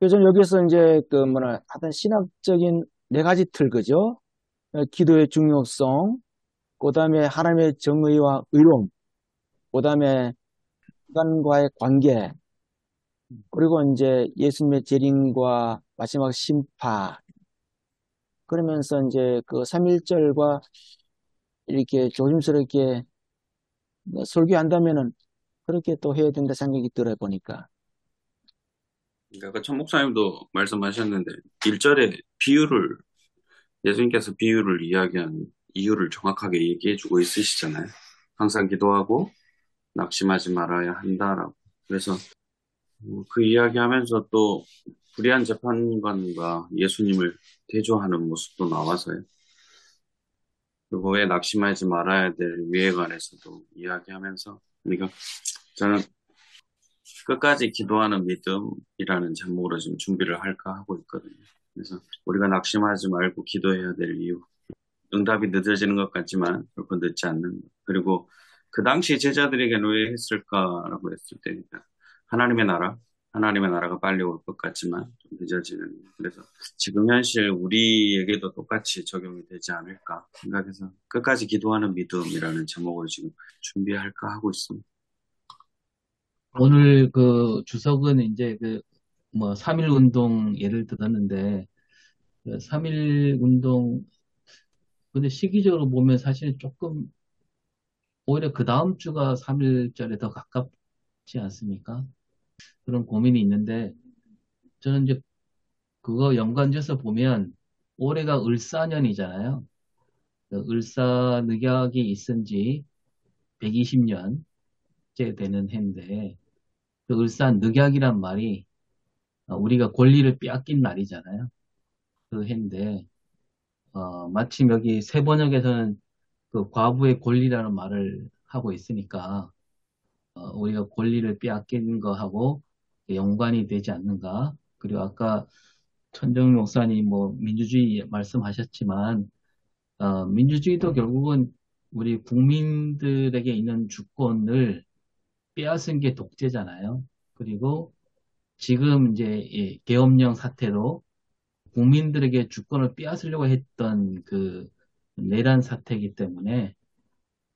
요즘 여기서 이제 그 뭐냐 하여튼 신학적인 네 가지 틀, 그죠? 기도의 중요성, 그다음에 하나님의 정의와 의로움, 그다음에 인간과의 관계, 그리고 이제 예수님의 재림과 마지막 심판. 그러면서 이제 그 3.1절과 이렇게 조심스럽게 설교한다면은 그렇게 또 해야 된다 생각이 들어요, 보니까. 아까 천 목사님도 말씀하셨는데 1절에 비유를 예수님께서 비유를 이야기한 이유를 정확하게 얘기해주고 있으시잖아요. 항상 기도하고 낙심하지 말아야 한다라고. 그래서 그 이야기하면서 또 불의한 재판관과 예수님을 대조하는 모습도 나와서요. 그리고 왜 낙심하지 말아야 될 위에 관해서도 이야기하면서, 그러니까 저는 끝까지 기도하는 믿음이라는 제목으로 지금 준비를 할까 하고 있거든요. 그래서 우리가 낙심하지 말고 기도해야 될 이유, 응답이 늦어지는 것 같지만 결코 늦지 않는 것, 그리고 그 당시 제자들에게는 왜 했을까라고 했을 때, 하나님의 나라가 빨리 올 것 같지만 좀 늦어지는. 그래서 지금 현실 우리에게도 똑같이 적용이 되지 않을까 생각해서 끝까지 기도하는 믿음이라는 제목으로 지금 준비할까 하고 있습니다. 오늘 그 주석은 이제 그 뭐 3.1 운동 예를 들었는데, 그 3.1 운동, 근데 시기적으로 보면 사실 조금 오히려 그 다음 주가 3.1절에 더 가깝지 않습니까? 그런 고민이 있는데, 저는 이제 그거 연관져서 보면 올해가 을사년이잖아요. 을사늑약이 있은 지 120년째 되는 해인데, 그 을사늑약이란 말이 우리가 권리를 빼앗긴 날이잖아요. 그 해인데, 마침 여기 세번역에서는 그 과부의 권리라는 말을 하고 있으니까, 우리가 권리를 빼앗긴 거하고 연관이 되지 않는가. 그리고 아까 천정 목사님 뭐 민주주의 말씀하셨지만, 민주주의도 결국은 우리 국민들에게 있는 주권을 빼앗은 게 독재잖아요. 그리고 지금 이제 이 계엄령 사태로 국민들에게 주권을 빼앗으려고 했던 그 내란 사태이기 때문에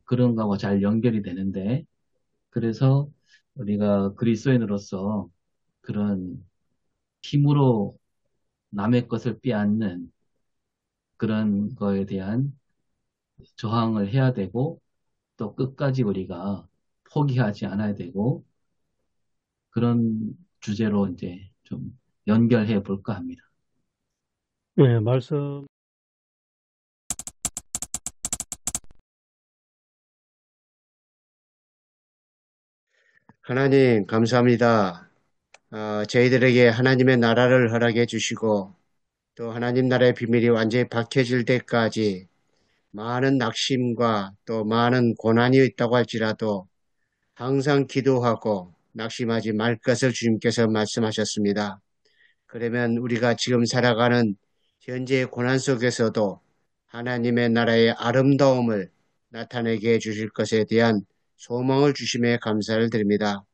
그런 거하고 잘 연결이 되는데, 그래서 우리가 그리스도인으로서 그런 힘으로 남의 것을 빼앗는 그런 거에 대한 저항을 해야 되고, 또 끝까지 우리가 포기하지 않아야 되고, 그런 주제로 이제 좀 연결해 볼까 합니다. 네, 말씀 하나님, 감사합니다. 저희들에게 하나님의 나라를 허락해 주시고, 또 하나님 나라의 비밀이 완전히 밝혀질 때까지 많은 낙심과 또 많은 고난이 있다고 할지라도 항상 기도하고 낙심하지 말 것을 주님께서 말씀하셨습니다. 그러면 우리가 지금 살아가는 현재의 고난 속에서도 하나님의 나라의 아름다움을 나타내게 해주실 것에 대한 소망을 주심에 감사를 드립니다.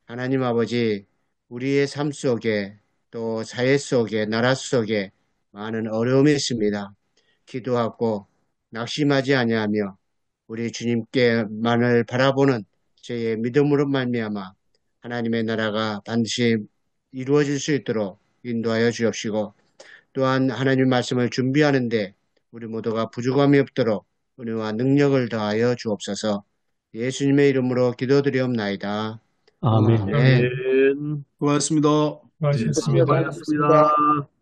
하나님 아버지, 우리의 삶 속에 또 사회 속에 나라 속에 많은 어려움이 있습니다. 기도하고 낙심하지 아니하며 우리 주님께만을 바라보는 저희의 믿음으로 말미암아 하나님의 나라가 반드시 이루어질 수 있도록 인도하여 주옵시고, 또한 하나님 말씀을 준비하는데 우리 모두가 부족함이 없도록 은혜와 능력을 더하여 주옵소서. 예수님의 이름으로 기도드리옵나이다. 아멘. 아멘. 아멘. 고맙습니다. 수고하셨습니다. 수고하셨습니다.